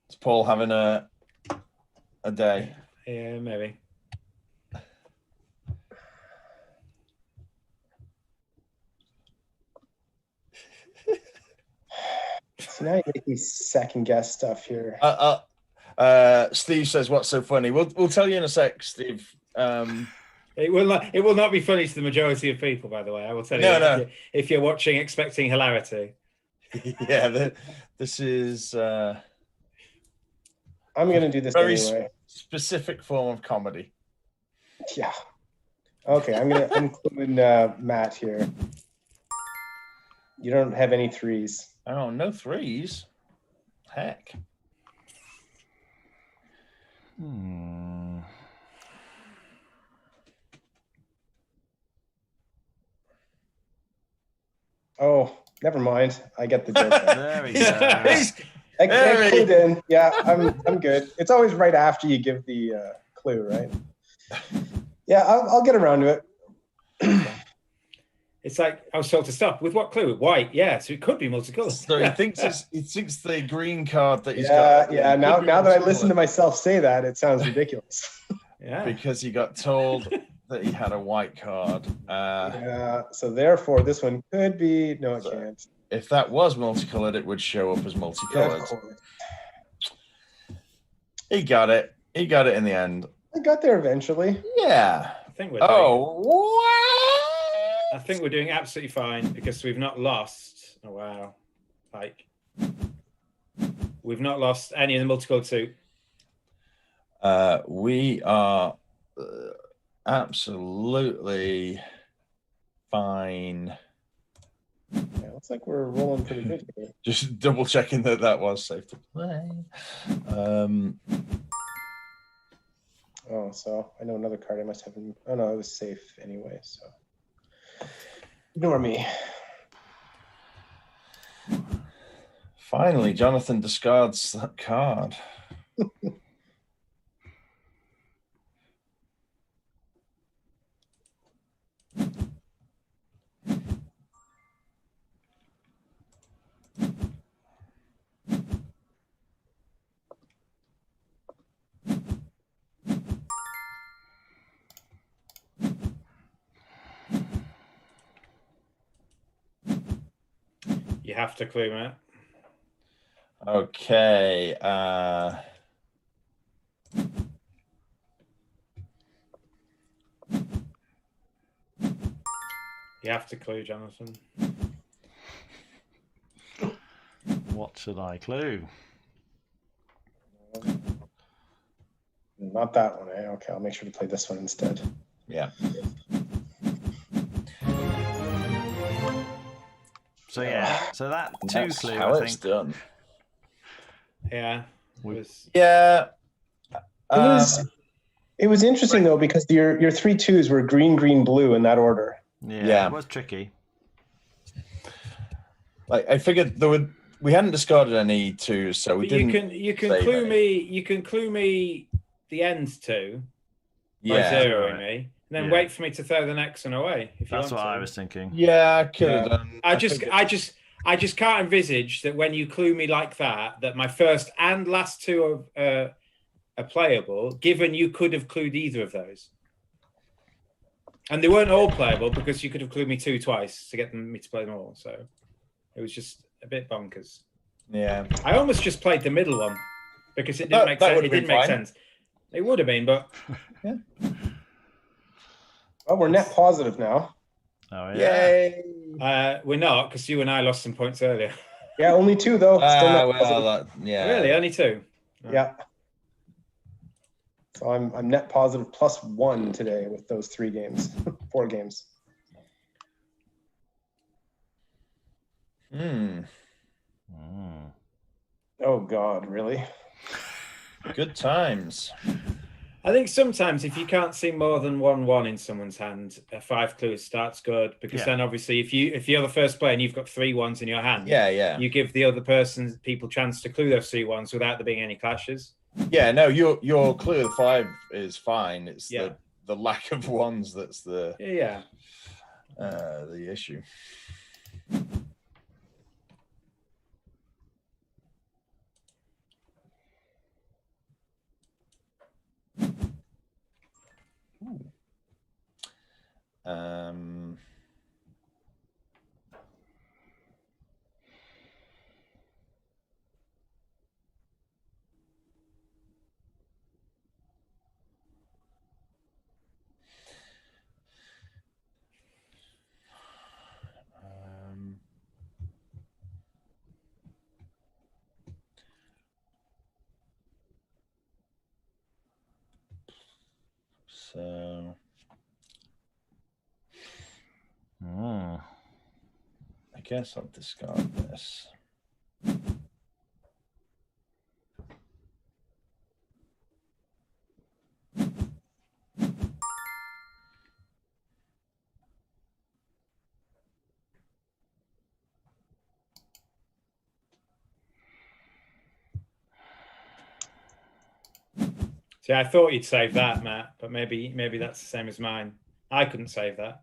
Is Paul having a day? Yeah, maybe. So now you make me second guess stuff here. Steve says, "What's so funny?" We'll tell you in a sec, Steve. It will not be funny to the majority of people, by the way. I will tell you No, that no. if you're watching expecting hilarity. Yeah, this is I'm gonna do this very anyway. specific form of comedy. Yeah. Okay, I'm including Matt here. You don't have any threes. Oh, no threes. Heck. Oh, never mind. I get the joke. There we go. I clued in. Yeah, I'm good. It's always right after you give the clue, right? Yeah, I'll get around to it. It's like I was told to stop with what clue? White, yeah. So it could be multicolored. So he thinks the green card that he's got. got. Yeah. Now that I listen to myself say that, it sounds ridiculous. Yeah. Because he got told that he had a white card. Yeah. So therefore, this one could be. No, it can't. If that was multicolored, it would show up as Yeah, multicolored. of course. He got it. He got it in the end. I got there eventually. Yeah. I think we're doing absolutely fine because we've not lost. Oh wow. Like we've not lost any of the multicolored suit. We are absolutely fine. Yeah, looks like we're rolling pretty good here. Just double checking that was safe to play. Oh, so I know another card I must have. Oh no, it was safe anyway. So ignore me. Finally, Jonathan discards that card. You have to clue, Matt. Okay. You have to clue, Jonathan. What should I clue? Not that one, eh? Okay, I'll make sure to play this one instead. Yeah. So yeah, so that two That's clue, how I it's think. done. Yeah. Yeah. It was interesting though because your 3 2s were green, green, blue in that order. Yeah, it was tricky. Like I figured we hadn't discarded any twos, so we didn't. You can save clue any. me. You can clue me the end two by Yeah. zeroing me, and then wait for me to throw the next one away. If you That's want what to. I was thinking. Yeah, I could have done. I just can't envisage that when you clue me like that my first and last two are playable, given you could have clued either of those. And they weren't all playable because you could have clued me two twice to get me to play them all. So it was just a bit bonkers. Yeah. I almost just played the middle one because it didn't make sense. It didn't make sense. It would have been, but yeah. Well, we're net positive now. Oh yeah. Yay. We're not because you and I lost some points earlier. Yeah, only 2 though. Still net positive. Yeah. Really, only 2. Yeah. So I'm net positive +1 today with those 3 games, 4 games. Oh God, really? Good times. I think sometimes if you can't see more than 1-1 in someone's hand, a 5 clue starts good because then obviously if you're the first player and you've got 3 1s in your hand, yeah, you give the other people chance to clue those 3 1s without there being any clashes. Yeah, no, your clue of 5 is fine. It's Yeah. the lack of ones that's Yeah. the issue. Ooh. So Oh. I guess I'll discard this. See, I thought you'd save that, Matt, but maybe that's the same as mine. I couldn't save that.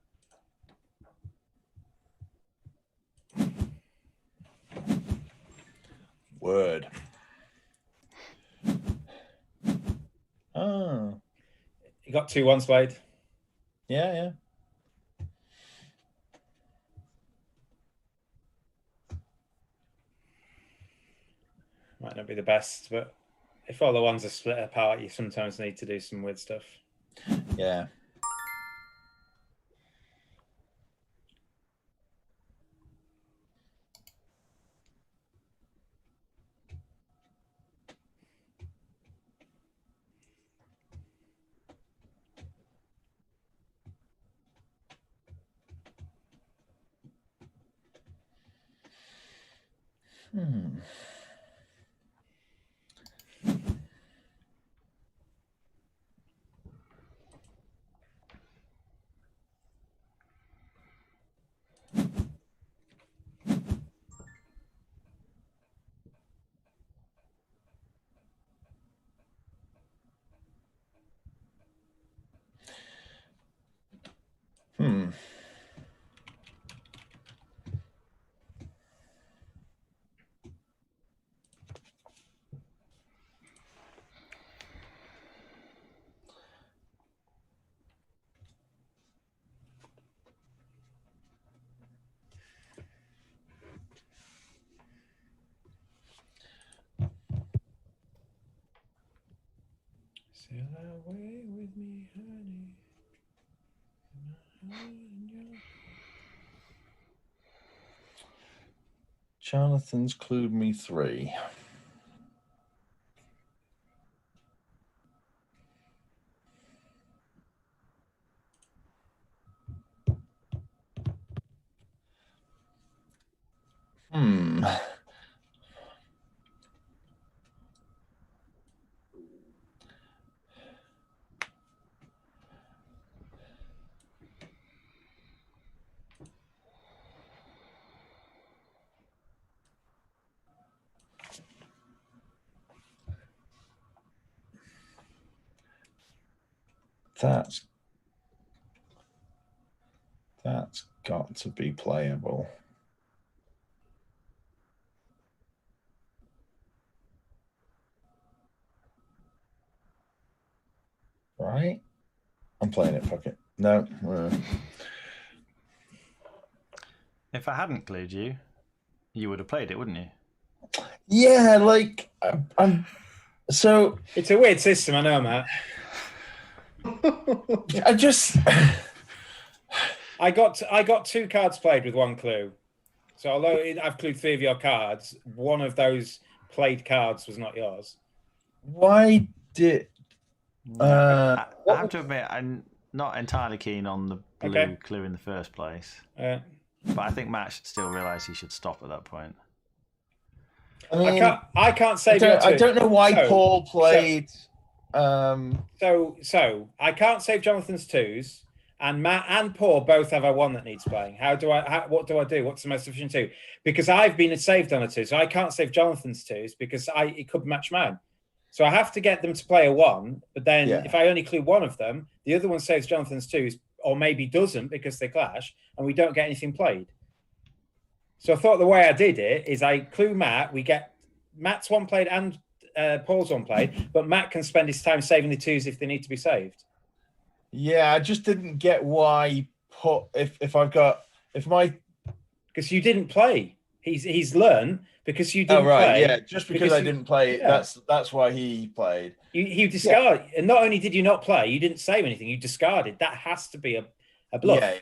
Word. Oh. You got 2 ones played. Yeah. Might not be the best, but if all the ones are split apart, you sometimes need to do some weird stuff. Yeah. Sail away with me, honey. Jonathan's clued me 3. That's got to be playable. Right? I'm playing it, fuck it. No. If I hadn't clued you, you would have played it, wouldn't you? Yeah, like I'm so It's a weird system, I know, Matt. I got 2 cards played with 1 clue. So although I've clued 3 of your cards, one of those played cards was not yours. Why did I have to admit, I'm not entirely keen on the blue clue in the first place. But I think Matt should still realise he should stop at that point. I can't save your 2. I don't know why Paul played. So I can't save Jonathan's 2s, and Matt and Paul both have a 1 that needs playing. What do I do? What's the most efficient 2? Because I've been saved on a 2, so I can't save Jonathan's 2s because it could match mine. So I have to get them to play a 1, but then Yeah. if I only clue one of them, the other one saves Jonathan's 2s, or maybe doesn't because they clash, and we don't get anything played. So I thought the way I did it is I clue Matt, we get Matt's 1 played and Paul's 1 played, but Matt can spend his time saving the 2s if they need to be saved. Yeah, I just didn't get why if my Because you didn't play. He's learned because you didn't play. Yeah, just because I didn't play, yeah. that's why he played. You discard, and not only did you not play, you didn't save anything. You discarded. That has to be a bluff. Yeah.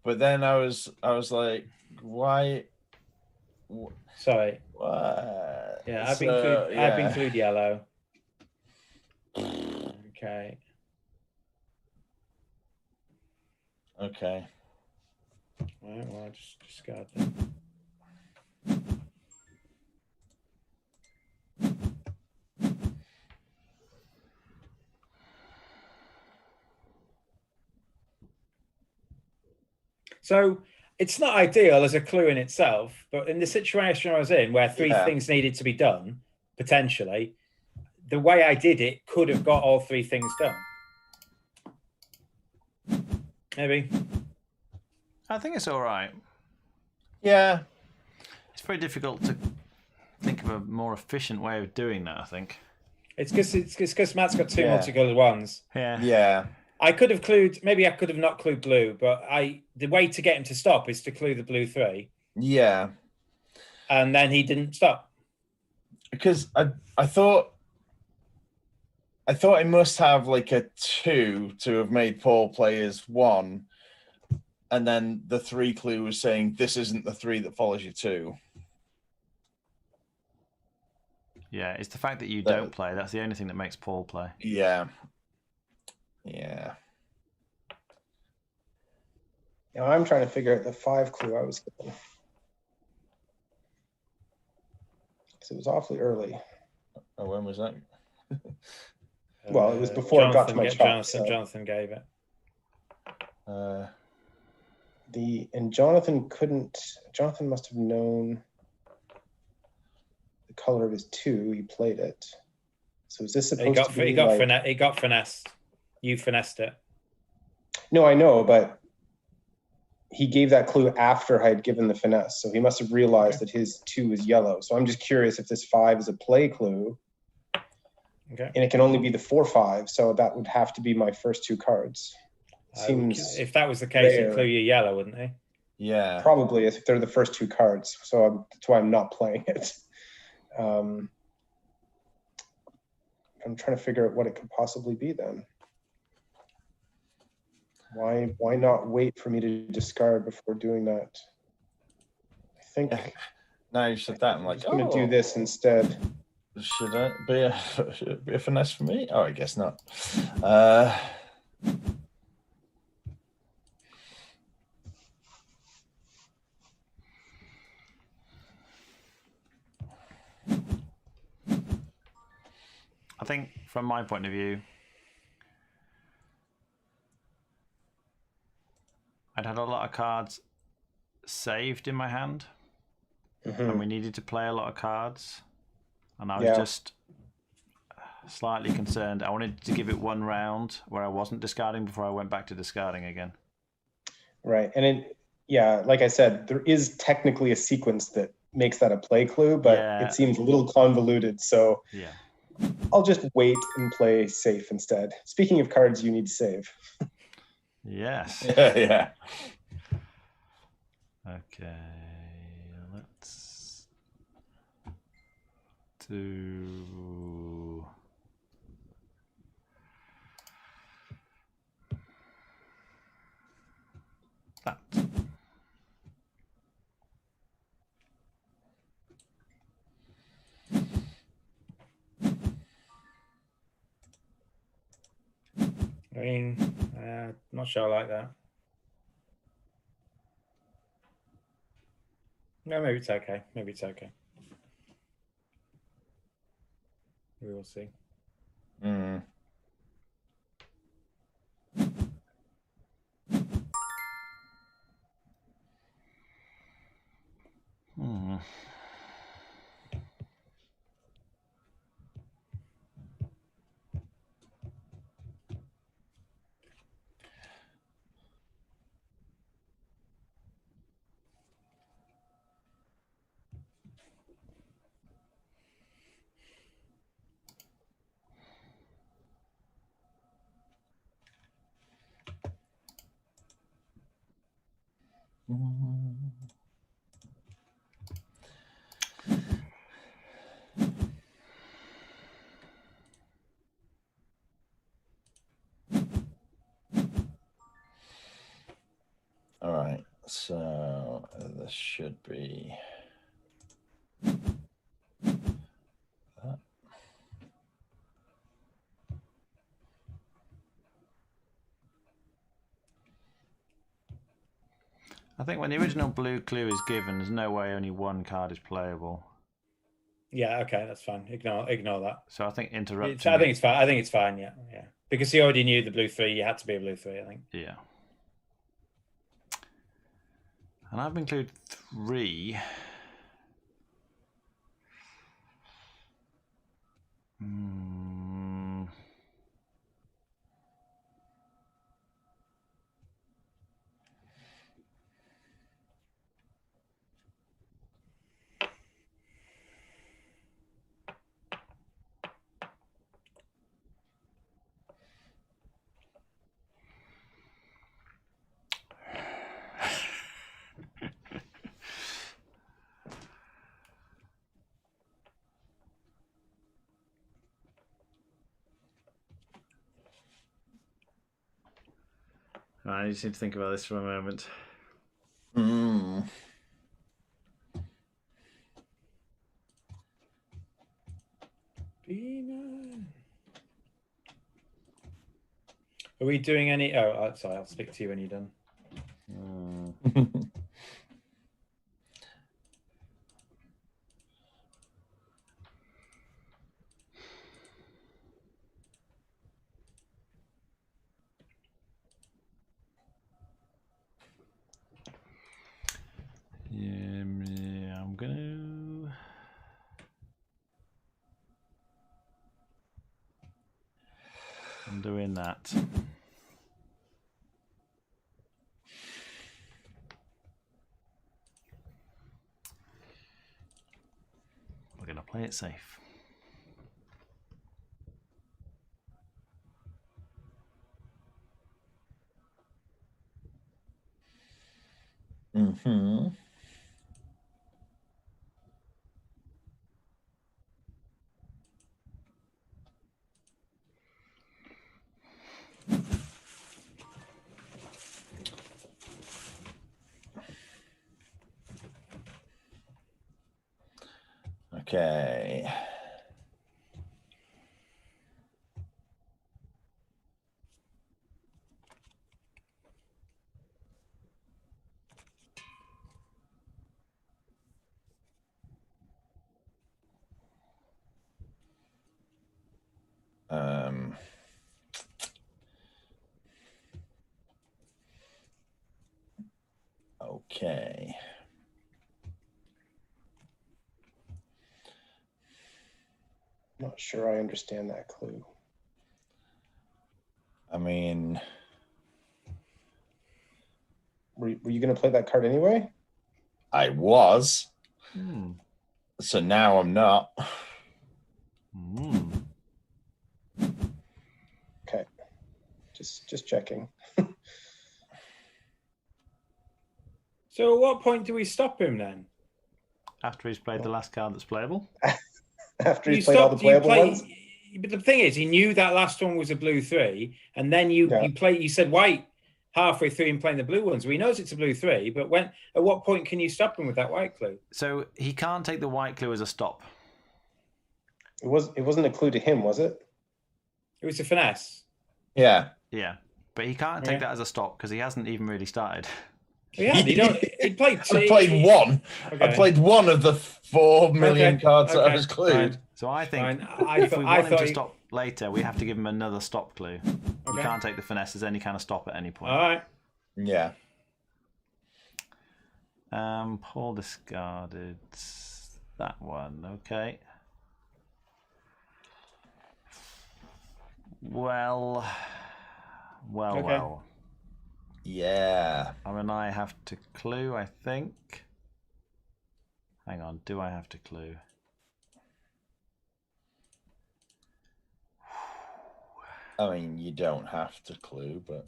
But then I was like, why? Sorry. Why? Yeah, I've been clued yellow. Okay. Okay. Right, well, I just discard them. So it's not ideal as a clue in itself, but in the situation I was in where 3 things needed to be done, potentially, the way I did it could have got all 3 things done. Maybe. I think it's all right. Yeah. It's very difficult to think of a more efficient way of doing that, I think. It's because Matt's got 2 multicolored ones. Yeah. Yeah. I could have clued, maybe I could have not clued blue, but the way to get him to stop is to clue the blue 3. Yeah. And then he didn't stop. Because I thought I must have like a 2 to have made Paul play his 1. And then the 3 clue was saying this isn't the 3 that follows your 2. Yeah, it's the fact that you don't play. That's the only thing that makes Paul play. Yeah. Yeah. Now I'm trying to figure out the 5 clue I was given. Because it was awfully early. Oh, when was that? Well, it was before it got to my chop. Jonathan gave it. Jonathan must have known the color of his 2. He played it. So is this supposed to be he got finessed. You finessed it. No, I know, but he gave that clue after I had given the finesse. So he must have realized that his 2 is yellow. So I'm just curious if this 5 is a play clue. Okay. And it can only be the 4/5. So that would have to be my first 2 cards. Seems if that was the case, he'd clue you yellow, wouldn't he? Yeah. Probably if they're the first 2 cards. So that's why I'm not playing it. I'm trying to figure out what it could possibly be then. Why not wait for me to discard before doing that? I think now you said that, I'm like, I'm going to do this instead. Should it be a finesse for me? Oh, I guess not. I think from my point of view, I'd had a lot of cards saved in my hand, and we needed to play a lot of cards, and I was just slightly concerned. I wanted to give it 1 round where I wasn't discarding before I went back to discarding again. Right, and like I said, there is technically a sequence that makes that a play clue, but it seems a little convoluted. So I'll just wait and play safe instead. Speaking of cards you need to save. Yes. Yeah. Okay, let's do that. I mean, not sure I like that. No, maybe it's okay. Maybe it's okay. We will see. All right, so this should be that. I think when the original blue clue is given, there's no way only one card is playable. Yeah, okay, that's fine. Ignore that. So I think interrupting. I think it's fine. I think it's fine. Yeah, yeah. Because he already knew the blue 3. You had to be a blue 3. I think. Yeah. And I've included 3. I just need to think about this for a moment. Are we doing any? Oh, sorry. I'll speak to you when you're done. Yeah, I'm gonna. I'm doing that. We're gonna play it safe. Okay. Okay. I'm not sure I understand that clue. I mean, were you going to play that card anyway? I was. So now I'm not. Okay. Just checking. So at what point do we stop him then? After he's played the last card that's playable. After he's played all the playable ones? But the thing is, he knew that last one was a blue 3, and then you said white halfway through him playing the blue ones. So he knows it's a blue 3, but at what point can you stop him with that white clue? So he can't take the white clue as a stop. It wasn't a clue to him, was it? It was a finesse. Yeah. Yeah. But he can't take that as a stop because he hasn't even really started. Yeah, he played two. I played one. Okay. I played one of the 4 million cards that I was clued. Fine. So I think If we want him to stop later, we have to give him another stop clue. You can't take the finesse as any kind of stop at any point. All right. Yeah. Paul discarded that one. Okay. Well. Yeah. I mean, I have to clue, I think. Hang on, do I have to clue? I mean, you don't have to clue, but...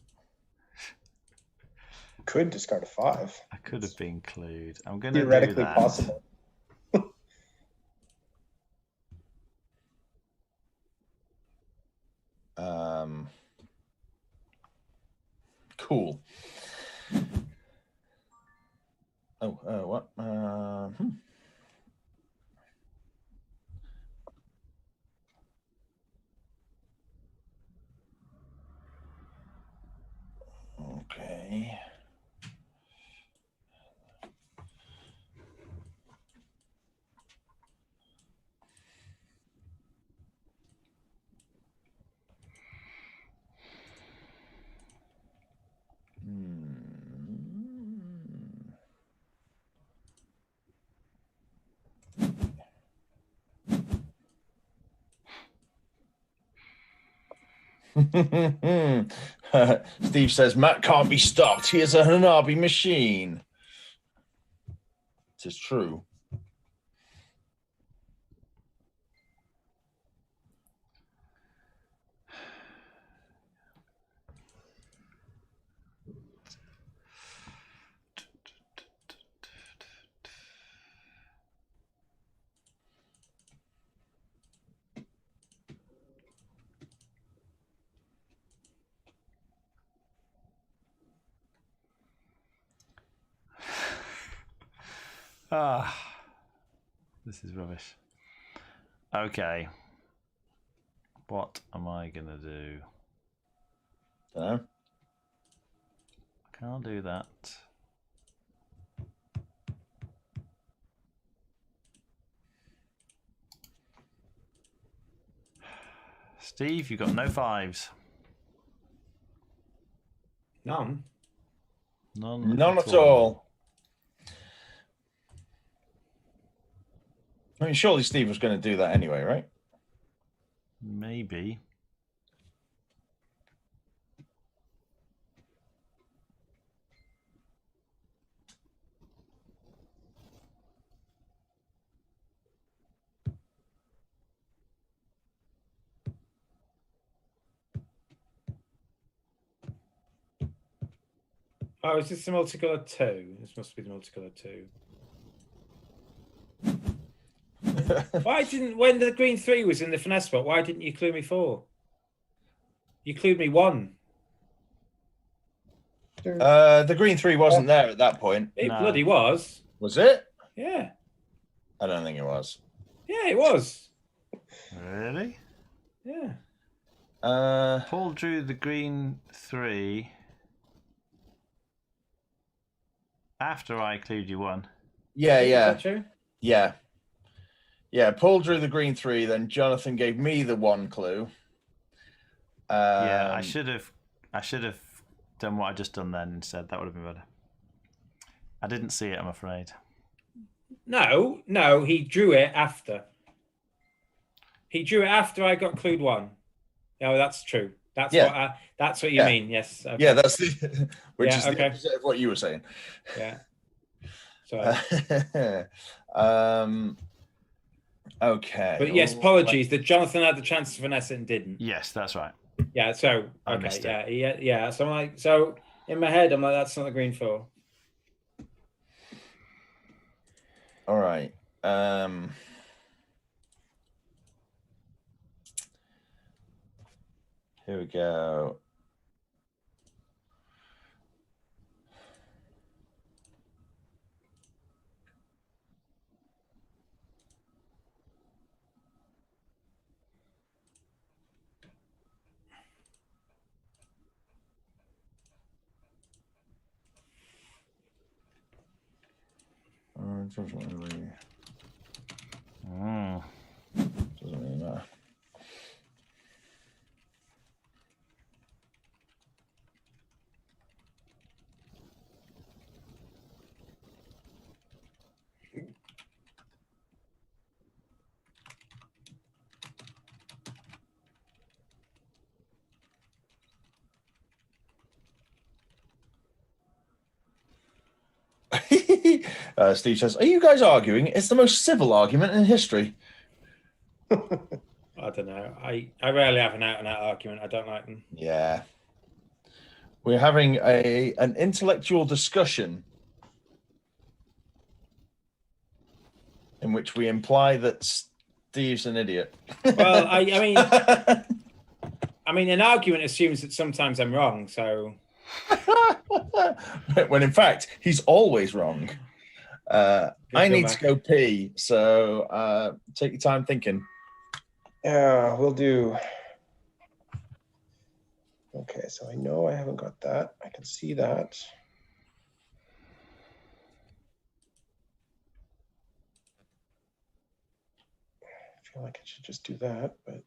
could discard a 5. I could have been clued. I'm going to do Theoretically that. possible. Cool. Oh, what? Okay. Steve says Matt can't be stopped. He is a Hanabi machine. This is true. This is rubbish. Okay. What am I going to do? Dunno. I can't do that. Steve, you've got no 5s. None. None at all. I mean, surely Steve was going to do that anyway, right? Maybe. Oh, is this the multicolored 2? This must be the multicolored 2. Why didn't, when the green 3 was in the finesse spot, why didn't you clue me 4? You clued me 1. The green 3 wasn't there at that point. It No. bloody was. Was it? Yeah. I don't think it was. Yeah, it was. Really? Yeah. Paul drew the green 3 after I clued you 1. Yeah, Is yeah, that true? yeah. Yeah, Paul drew the green 3, then Jonathan gave me the 1 clue. Yeah, I should have done what I just done then instead. That would have been better. I didn't see it, I'm afraid. No, he drew it after. He drew it after I got clued 1. Oh, that's true. That's what you mean. Yes. Okay. Yeah, that's the which Yeah, is okay. the opposite of what you were saying. Yeah. Sorry. Okay. But yes, apologies that Jonathan had the chance to finesse it and didn't. Yes, that's right. Yeah, so I missed okay, it. yeah. So I'm like, so in my head, I'm like, that's not the green 4. All right. Here we go. It doesn't really matter. Steve says, "Are you guys arguing? It's the most civil argument in history." I don't know. I rarely have an out-and-out argument. I don't like them. Yeah. We're having an intellectual discussion in which we imply that Steve's an idiot. Well, I mean, an argument assumes that sometimes I'm wrong. So, when in fact he's always wrong. I need to go pee, so take your time thinking. Yeah, we'll do. Okay, so I know I haven't got that. I can see that. I feel like I should just do that, but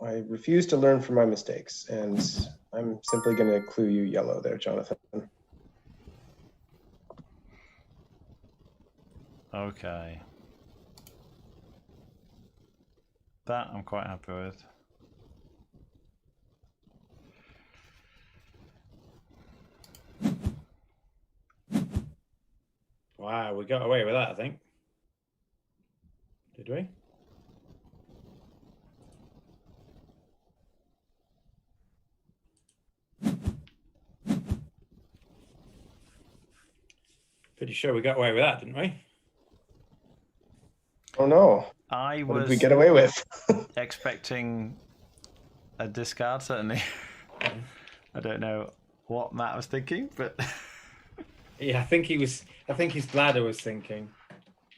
I refuse to learn from my mistakes, and I'm simply going to clue you yellow there, Jonathan. Okay. That I'm quite happy with. wow, we got away with that, I think. Did we? Pretty sure we got away with that, didn't we? Oh no. I What was did we get away with? expecting a discard, certainly. I don't know what Matt was thinking, but Yeah, I think his bladder was thinking.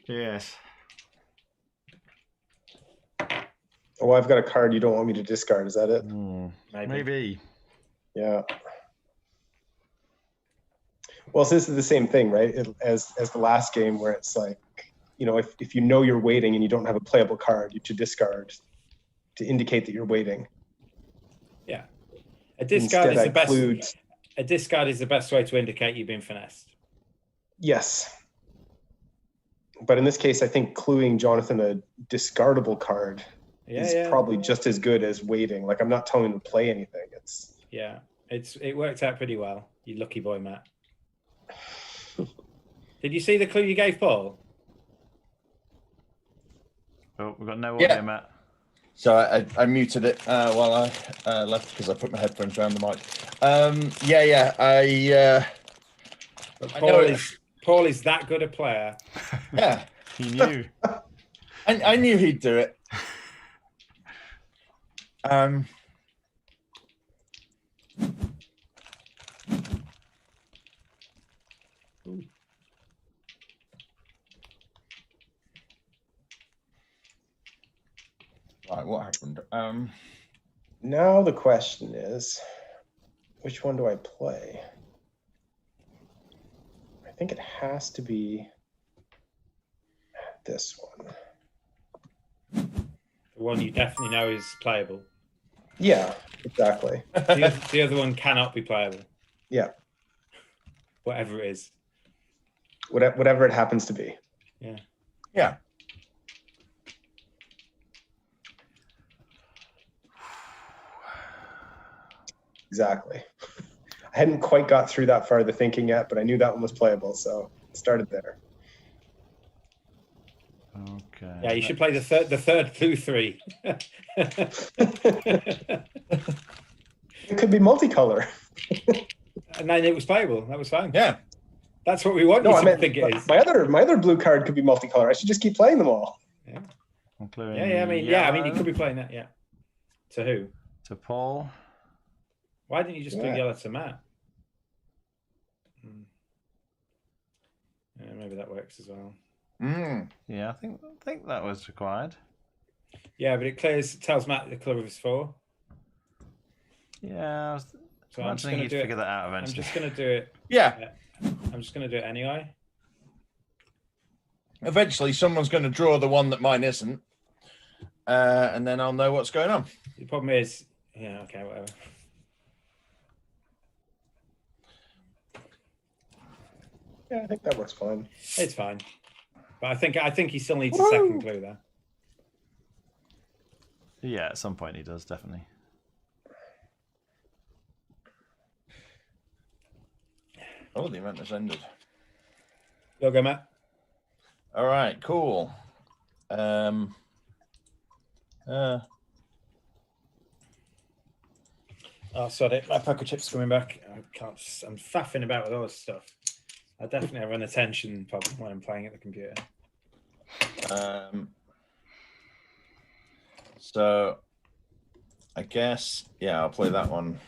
yes. Oh, I've got a card you don't want me to discard. Is that it? Maybe. Yeah. Well, so this is the same thing, right? As the last game where it's like, you know, if you know you're waiting and you don't have a playable card, you should discard to indicate that you're waiting. Yeah. A discard Instead, is the best. include... A discard is the best way to indicate you've been finessed. Yes. But in this case, I think cluing Jonathan a discardable card is probably just as good as waiting. Like, I'm not telling him to play anything. It worked out pretty well. You lucky boy, Matt. Did you see the clue you gave Paul? Oh, we've got no audio, Matt. So I muted it while I left because I put my headphones around the mic. Paul is that good a player. Yeah. He knew. I knew he'd do it. Right, what happened? Now the question is, which one do I play? I think it has to be this one. The one you definitely know is playable. Yeah, exactly. The other one cannot be playable. Yeah. Whatever it is. Whatever it happens to be. Yeah. Yeah. Exactly. I hadn't quite got through that far of the thinking yet, but I knew that one was playable, so it started there. Okay. Yeah, you should play the third clue 3. It could be multicolor. And then it was playable. That was fine. Yeah. That's what we want you to think it is. My other blue card could be multicolor. I should just keep playing them all. Yeah. Including I mean, you could be playing that, yeah. To who? To Paul. Why didn't you just play yellow to Matt? Yeah, maybe that works as well. Yeah, I think that was required. Yeah, but it tells Matt the colour of his 4. Yeah, I was so I'm just going to figure that out eventually. I'm just going to do it. Yeah. I'm just going to do it anyway. Eventually, someone's going to draw the one that mine isn't, and then I'll know what's going on. The problem is, yeah, okay, whatever. Yeah, I think that works fine. It's fine, but I think he still needs a second clue there. Yeah, at some point he does, definitely. Oh, the event has ended. You'll go, Matt. All right, cool. Oh, sorry, my poker chip's coming back. I'm faffing about with all this stuff. I definitely have an attention problem when I'm playing at the computer. So I guess, yeah, I'll play that one.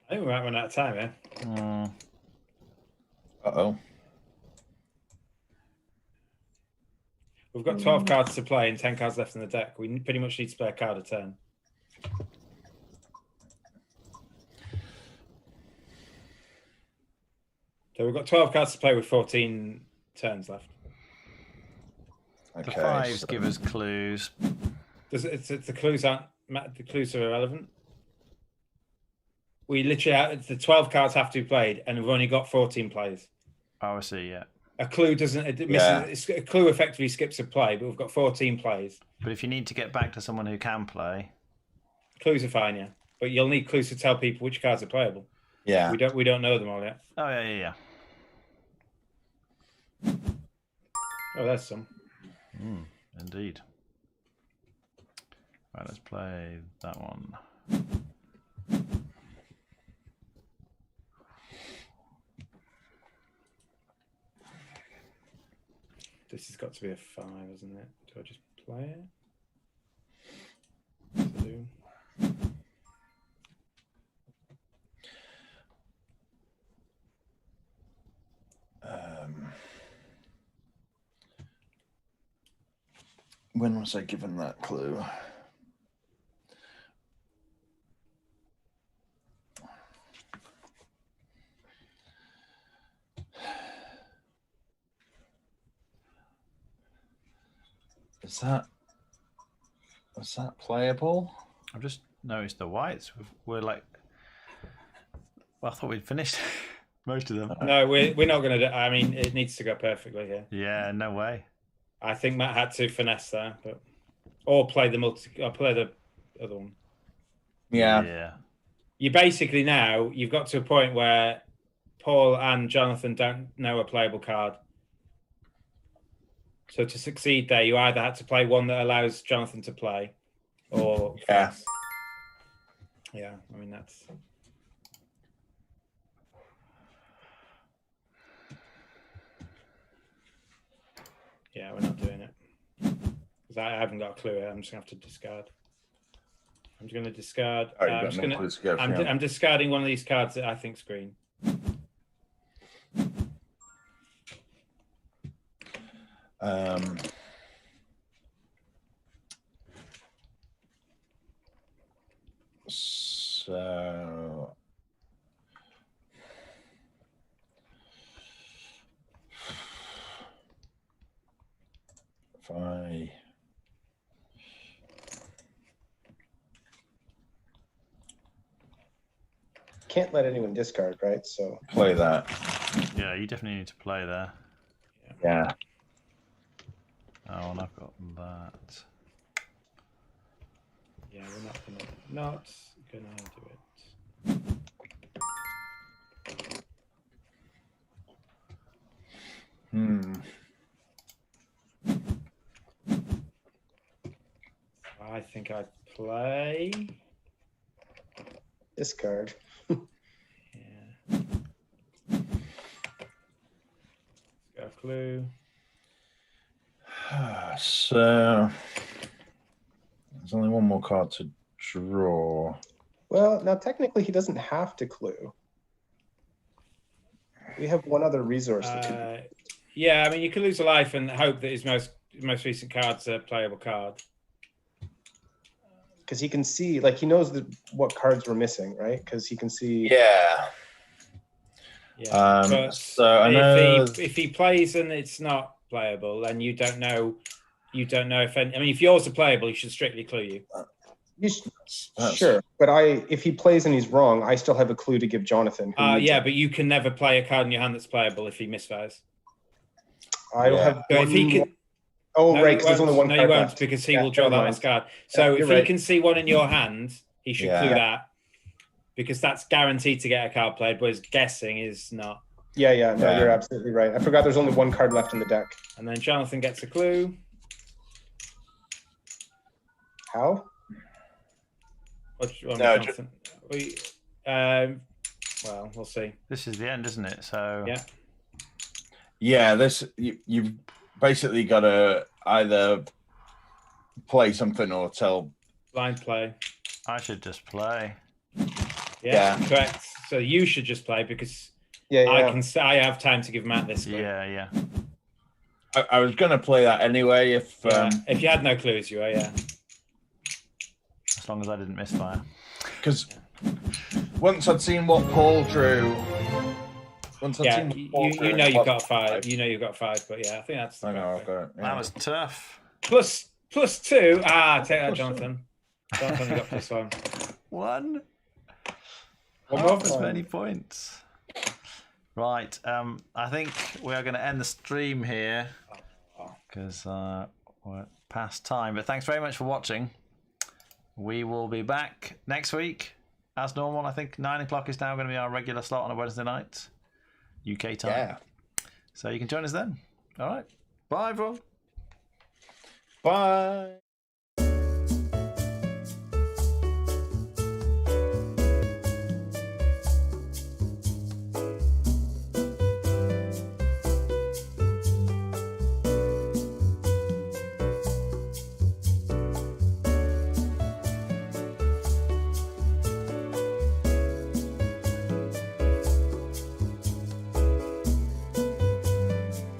I think we might run out of time, eh? Uh-oh. We've got 12 cards to play and 10 cards left in the deck. We pretty much need to play a card a turn. So we've got 12 cards to play with 14 turns left. Okay. The fives give us clues. The clues aren't. The clues are irrelevant. We literally have, the 12 cards have to be played, and we've only got 14 plays. Oh, I see. Yeah. A clue doesn't. It misses, a clue effectively skips a play, but we've got 14 plays. But if you need to get back to someone who can play, clues are fine, yeah. But you'll need clues to tell people which cards are playable. Yeah. We don't know them all yet. oh yeah. Oh, there's some. Indeed. Right, let's play that one. This has got to be a 5, isn't it? Do I just play it? Do. When was I given that clue? Is that playable? I've just noticed the whites. We're like, well, I thought we'd finished most of them. No, we're not going to do. I mean, it needs to go perfectly here. Yeah, no way. I think Matt had to finesse there, but or play the other one. Yeah. You basically now you've got to a point where Paul and Jonathan don't know a playable card. So to succeed there, you either had to play one that allows Jonathan to play, or yeah. I mean that's. Yeah, we're not doing it. Because I haven't got a clue. I'm just going to have to discard. I'm just going to discard. I'm discarding one of these cards that I think's green. So... If I can't let anyone discard, right? So play that. Yeah, you definitely need to play there. Yeah. Oh, and I've got that. Yeah, we're not gonna do it. I think I'd play discard. Yeah. Got a clue. So there's only one more card to draw. Well, now technically he doesn't have to clue. We have one other resource. Yeah, I mean you could lose a life and hope that his most recent card's a playable card. Because he can see, like he knows what cards we're missing, right? Because he can see. Yeah. Yeah. But so I know if he plays and it's not playable, then you don't know if any, I mean if yours are playable, he should strictly clue you. Sure, but if he plays and he's wrong, I still have a clue to give Jonathan. Yeah, but you can never play a card in your hand that's playable if he misfires. I have. So if he can. Oh, No, right, because there's only one no, card you won't, left. because he will draw that never last mind. card. So if he right. can see one in your hand, he should clue that, because that's guaranteed to get a card played, whereas guessing is not. No, you're absolutely right. I forgot there's only one card left in the deck. And then Jonathan gets a clue. How? Jonathan? Well, we'll see. This is the end, isn't it? So Yeah, this you've basically got to either play something or tell. Blind play. I should just play. Yeah, correct. So you should just play, because I have time to give Matt this clue. Yeah. I was going to play that anyway if you had no clues, you were, As long as I didn't misfire. Because once I'd seen what Paul drew. You know you've got 5. You know you've got 5, but I think that's. I know I've got it. Yeah. That was tough. Plus 2. Take that, Jonathan. Jonathan, you got +1. One. Half as many points. Right. I think we are going to end the stream here because we're past time. But thanks very much for watching. We will be back next week as normal. I think 9 o'clock is now going to be our regular slot on a Wednesday night, UK time. Yeah. So you can join us then. All right. Bye, everyone. Bye.